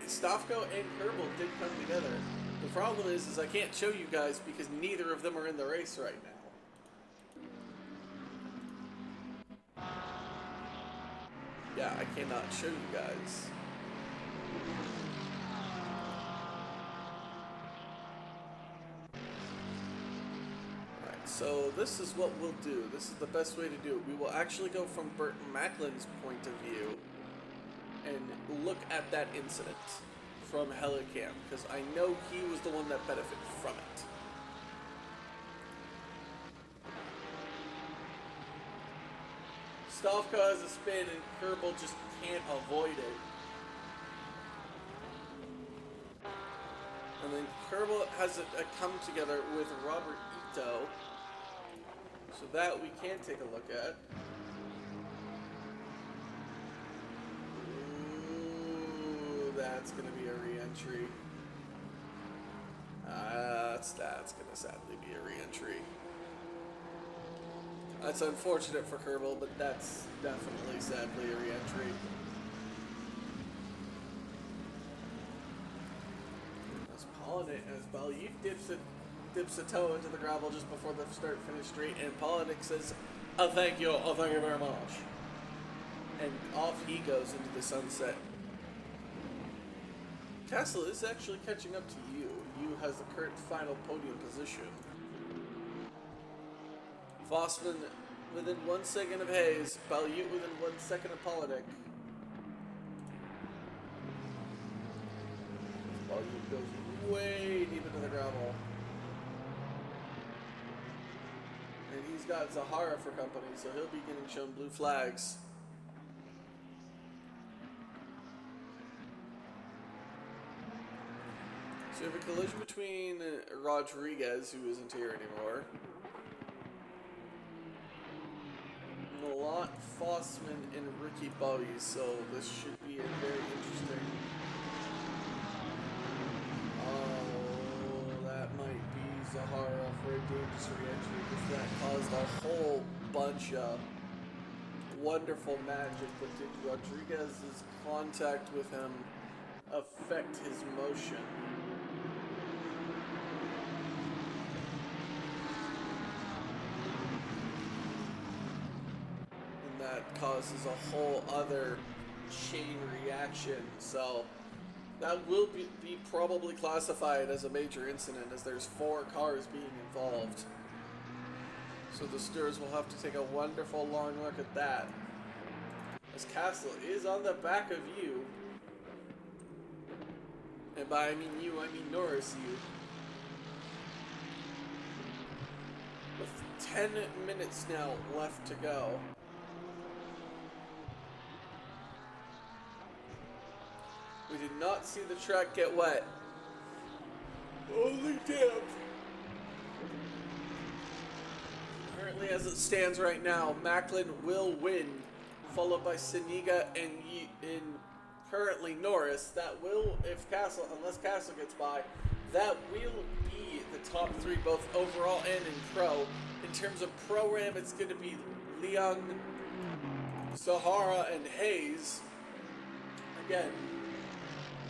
Kerbal did come together. The problem is I can't show you guys because neither of them are in the race right now. Yeah, I cannot show you guys. So this is what we'll do. This is the best way to do it. We will actually go from Burt Macklin's point of view and look at that incident from Helicam, because I know he was the one that benefited from it. Stavka has a spin and Kerbal just can't avoid it. And then Kerbal has a come together with Robert Ito, so that we can take a look at. Ooh, that's going to be a re-entry. That's going to sadly be a re-entry. That's unfortunate for Kerbal, but that's definitely sadly a re-entry. As Balyuk dips a toe into the gravel just before the start-finish straight, and Polinick says, oh thank you very much. And off he goes into the sunset. Castle is actually catching up to you. You has the current final podium position. Vossman within 1 second of Hayes, Balyuk within 1 second of Polinick. Balyuk goes way deep into the gravel. And he's got Zahara for company, so he'll be getting shown blue flags. So we have a collision between Rodriguez, who isn't here anymore, Milat, Fossman, and Ricky Bobby, so this should be a very interesting... Zahara for a dangerous re-entry, because that caused a whole bunch of wonderful magic, but did Rodriguez's contact with him affect his motion? And that causes a whole other chain reaction, so that will be probably classified as a major incident, as there's 4 cars being involved. So the stewards will have to take a wonderful long look at that. As Castle is on the back of you. And by I mean you, I mean Norris you. With 10 minutes now left to go. We did not see the track get wet. Holy damn. Currently, as it stands right now, Macklin will win, followed by Siniga and currently Norris. That will, unless Castle gets by, that will be the top 3, both overall and in pro. In terms of pro-ram, it's going to be Leon, Zahara, and Hayes. Again,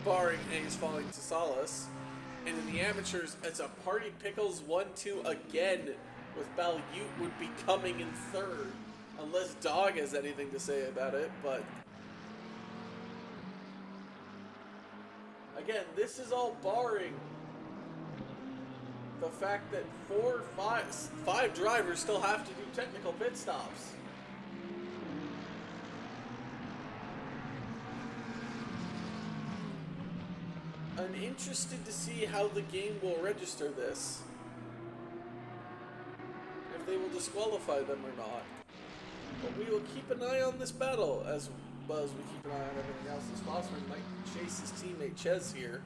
barring Hayes falling to Solace. And in the amateurs, it's a Party Pickles 1-2 again, with Balyuk would be coming in 3rd, unless Dog has anything to say about it. But again, this is all barring the fact that 5 drivers still have to do technical pit stops. I'm interested to see how the game will register this. If they will disqualify them or not. But we will keep an eye on this battle as well as we keep an eye on everything else. As Fossman might chase his teammate Ches here.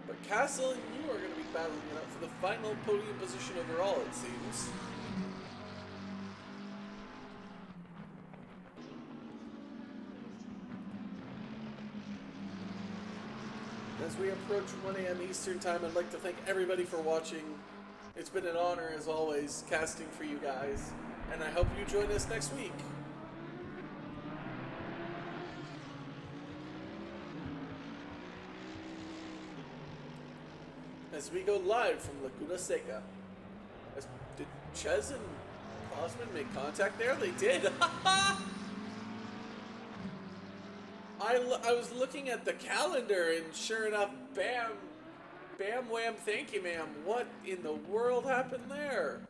But Castle and you are going to be battling it out for the final podium position overall, it seems. As we approach 1 a.m. Eastern Time, I'd like to thank everybody for watching. It's been an honor, as always, casting for you guys, and I hope you join us next week. As we go live from Laguna Seca. Did Ches and Fossman make contact there? They did! I was looking at the calendar, and sure enough, bam, Bam wham, thank you, ma'am. What in the world happened there?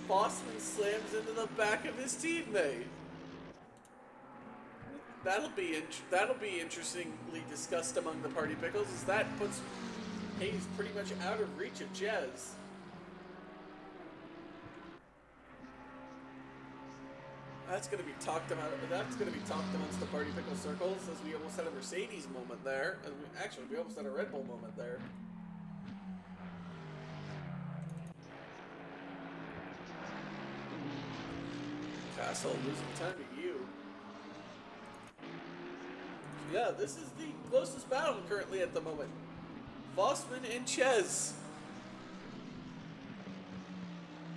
Fossman slams into the back of his teammate. That'll be interestingly discussed among the party pickles, as that puts Hayes pretty much out of reach of Jez. That's gonna be talked about. That's gonna be talked amongst the party pickle circles, as we almost had a Mercedes moment there. Actually, we almost had a Red Bull moment there. Castle losing time to you. So yeah, this is the closest battle currently at the moment. Fossman and Ches.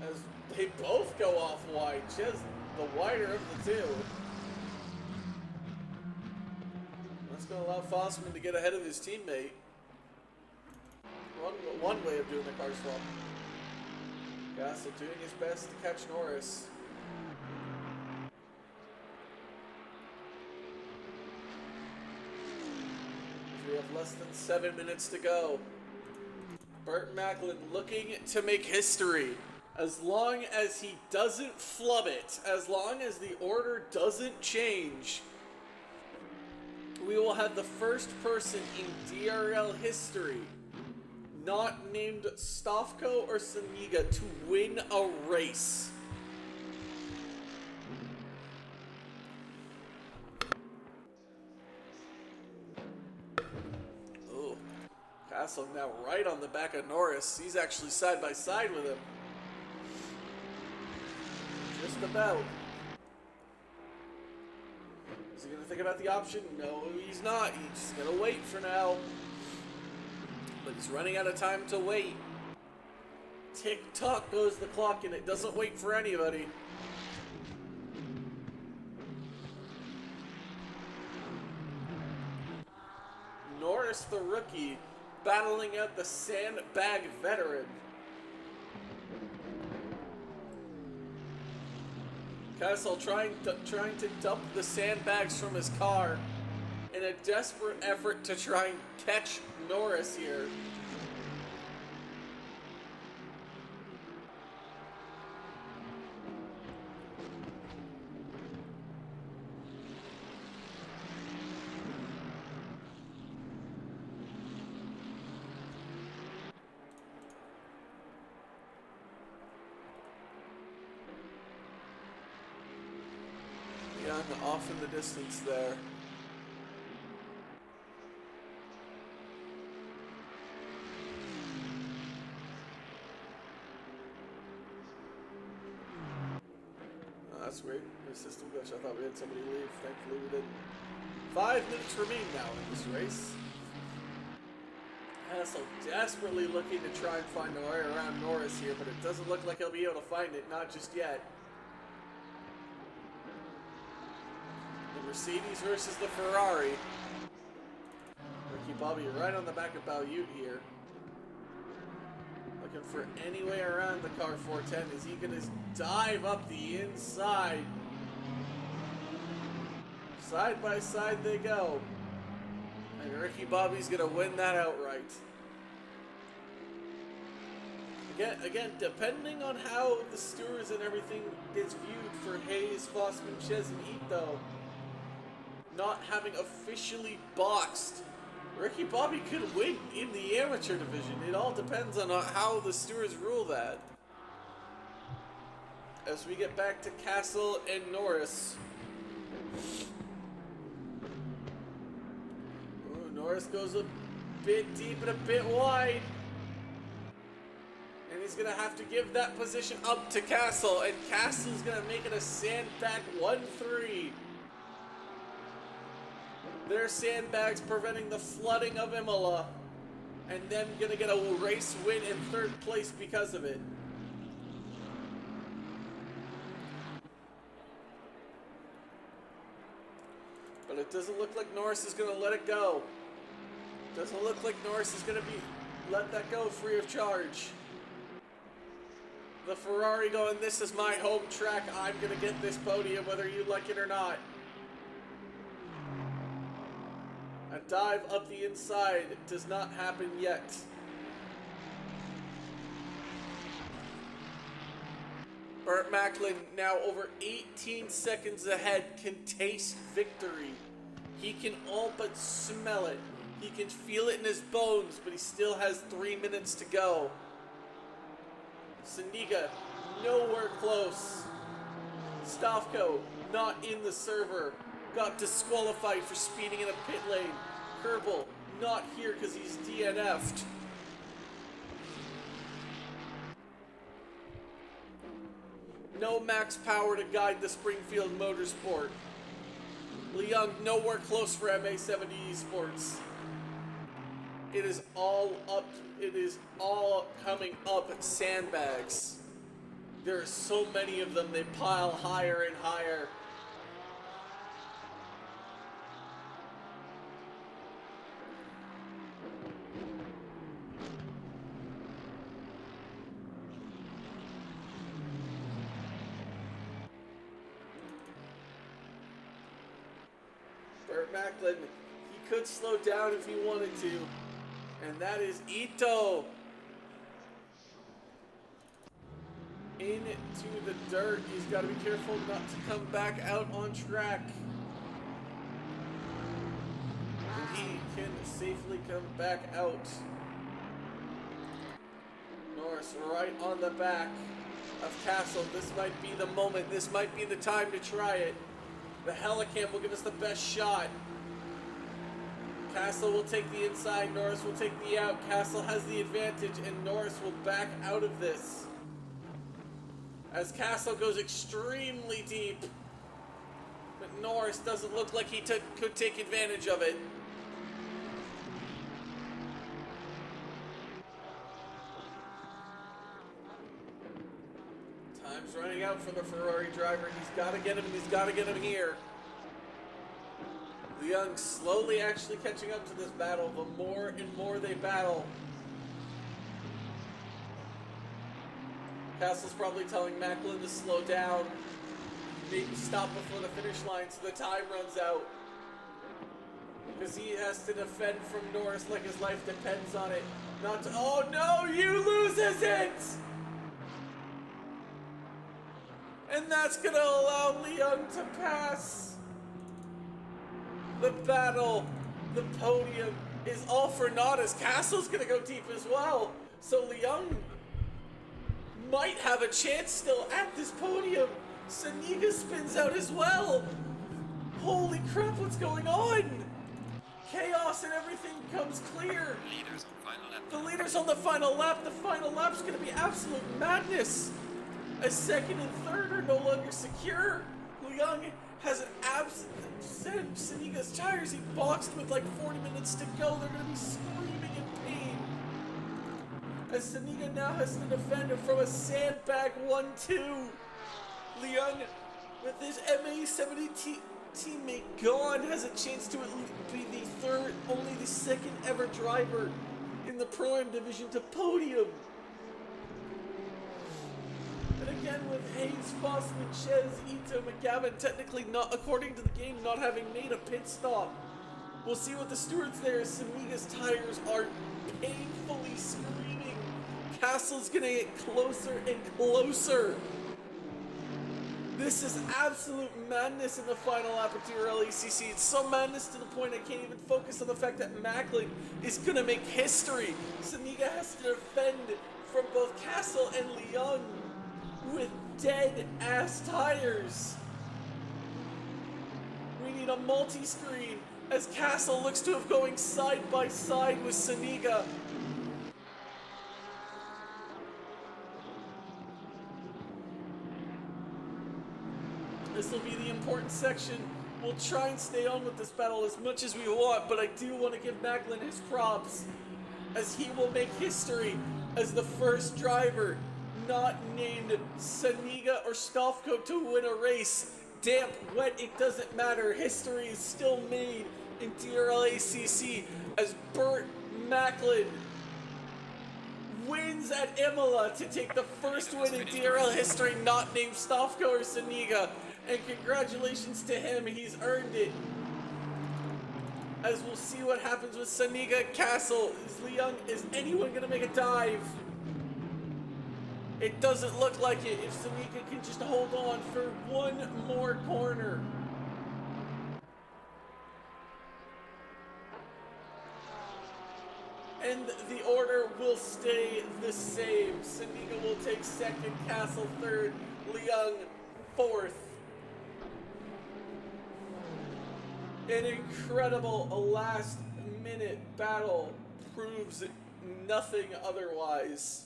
As they both go off wide. Ches, the wider of the two. That's going to allow Fossman to get ahead of his teammate. One way of doing the car swap. Castle doing his best to catch Norris. We have less than 7 minutes to go. Burton Macklin looking to make history. As long as he doesn't flub it, as long as the order doesn't change, we will have the first person in DRL history, not named Stofko or Saniga, to win a race. Oh, Castle now right on the back of Norris. He's actually side by side with him. Just about. Is he going to think about the option? No, he's not. He's just going to wait for now. But he's running out of time to wait. Tick-tock goes the clock, and it doesn't wait for anybody. Norris, the rookie, battling out the sandbag veteran. Castle trying to dump the sandbags from his car in a desperate effort to try and catch Norris here. Off in the distance there. Oh, that's weird. The system glitch. I thought we had somebody leave. Thankfully we didn't. 5 minutes remain now in this race. Hassel desperately looking to try and find a way around Norris here, but it doesn't look like he'll be able to find it. Not just yet. Mercedes versus the Ferrari. Ricky Bobby right on the back of Balyut here. Looking for any way around the car 410. Is he going to dive up the inside? Side by side they go. And Ricky Bobby's going to win that outright. Again, depending on how the stewards and everything gets viewed for Hayes, Fossman, Ches, and Ito, not having officially boxed, Ricky Bobby could win in the amateur division. It all depends on how the stewards rule that. As we get back to Castle and Norris. Ooh, Norris goes a bit deep and a bit wide. And he's going to have to give that position up to Castle. And Castle's going to make it a sandbag 1-3. Their sandbags preventing the flooding of Imola, and them gonna get a race win in third place because of it. But it doesn't look like Norris is gonna let it go. Doesn't look like Norris is gonna let that go free of charge. The Ferrari going, this is my home track, I'm gonna get this podium whether you like it or not. A dive up the inside does not happen yet. Burt Macklin, now over 18 seconds ahead, can taste victory. He can all but smell it. He can feel it in his bones, but he still has 3 minutes to go. Saniga, nowhere close. Stavko, not in the server. Got disqualified for speeding in a pit lane. Kerbal, not here because he's DNF'd. No max power to guide the Springfield Motorsport. Leung, nowhere close for MA70 Esports. It is all up. It is all coming up at sandbags. There are so many of them, they pile higher and higher. Burt Macklin, he could slow down if he wanted to. And that is Ito. Into the dirt. He's got to be careful not to come back out on track. And he can safely come back out. Norris right on the back of Castle. This might be the moment. This might be the time to try it. The Helicam will give us the best shot. Castle will take the inside, Norris will take the out. Castle has the advantage, and Norris will back out of this. As Castle goes extremely deep. But Norris doesn't look like he could take advantage of it. Time's running out for the Ferrari driver. He's got to get him, and he's got to get him here. Leung slowly actually catching up to this battle. The more and more they battle. Castle's probably telling Macklin to slow down. Maybe stop before the finish line so the time runs out. Because he has to defend from Norris like his life depends on it. Not to, oh no, you loses it! And that's gonna allow Leung to pass. The battle, the podium is all for naught as Castle's gonna go deep as well. So Leung might have a chance still at this podium. Saniga spins out as well. Holy crap, what's going on? Chaos and everything comes clear. Leaders on final lap. The leaders on the final lap. The final lap's gonna be absolute madness. As second and third are no longer secure. Leung has an absolute Saniga's tires. He boxed with like 40 minutes to go. They're gonna be screaming in pain. As Saniga now has to defend him from a sandbag 1-2. Leung, with his MA70 teammate gone, has a chance to be the third, only the second ever driver in the Pro-Am division to podium. And again with Hayes, Fossman, Chez, Ito, McGavin, technically not, according to the game, not having made a pit stop. We'll see what the stewards there as Saniga's tires are painfully screaming. Castle's gonna get closer and closer. This is absolute madness in the final lap of DRL ACC. It's so madness to the point I can't even focus on the fact that Macklin is gonna make history. Saniga has to defend from both Castle and Leung with dead-ass tires. We need a multi-screen as Castle looks to have going side by side with Saniga. This will be the important section. We'll try and stay on with this battle as much as we want, but I do want to give Macklin his props as he will make history as the first driver not named Saniga or Stofko to win a race. Damp, wet, it doesn't matter. History is still made in DRL ACC as Burt Macklin wins at Imola to take the first win in DRL history not named Stofko or Saniga. And congratulations to him, he's earned it. as we'll see what happens with Saniga Castle. Is anyone going to make a dive? It doesn't look like it. If Saniga can just hold on for one more corner. And the order will stay the same. Saniga will take second, Castle third, Liang fourth. An incredible last-minute battle proves nothing otherwise.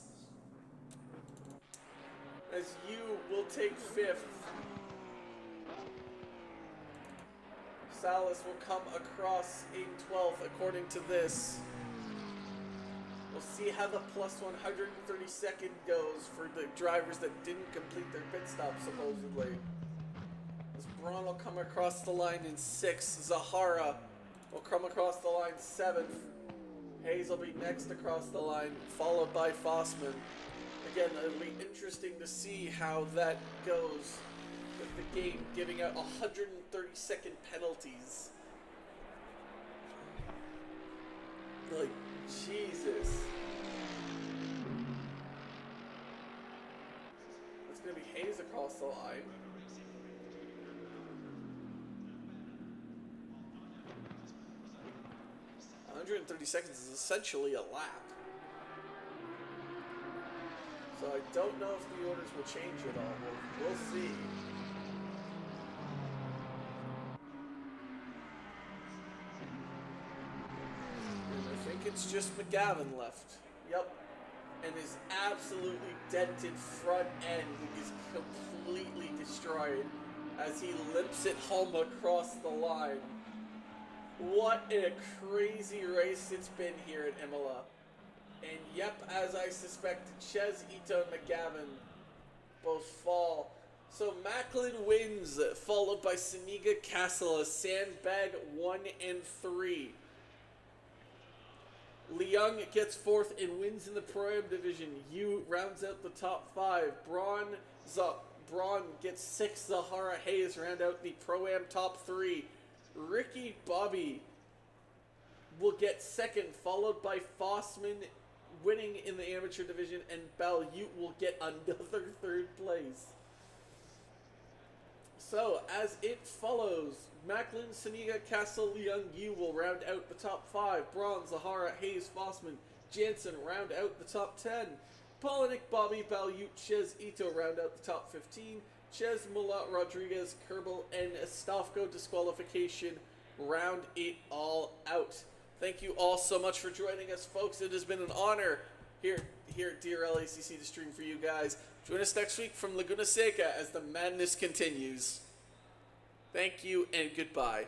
As you will take fifth. Salas will come across in 12th according to this. We'll see how the plus 132nd goes for the drivers that didn't complete their pit stop, supposedly. As Braun will come across the line in 6th. Zahara will come across the line 7th. Hayes will be next across the line, followed by Fossman. Again, it'll be interesting to see how that goes with the game giving out 132nd penalties. Like, Jesus. It's going to be Hayes across the line. $130 is essentially a lap. So I don't know if the orders will change at all. We'll see. And I think it's just McGavin left. Yep. And his absolutely dented front end is completely destroyed as he limps it home across the line. What a crazy race it's been here at Imola. And yep, as I suspected, Ches, Ito, and McGavin both fall. So Macklin wins, followed by Saniga Castle, Sandbag 1 and 3. Liang gets 4th and wins in the Pro-Am division. Yu rounds out the top 5. Braun gets 6th. Zahara Hayes round out the Pro-Am top 3. Ricky Bobby will get 2nd, followed by Fossman winning in the amateur division, and Balyut will get another 3rd place. So, as it follows, Macklin, Saniga, Castle, Liang, Yu will round out the top 5. Braun, Zahara, Hayes, Fossman, Jansen round out the top 10. Polinick, Bobby, Balyut, Ches, Ito round out the top 15. Ches, Mulat, Rodriguez, Kerbal, and Estafco disqualification round it all out. Thank you all so much for joining us, folks. It has been an honor here at DRL ACC to stream for you guys. Join us next week from Laguna Seca as the madness continues. Thank you and goodbye.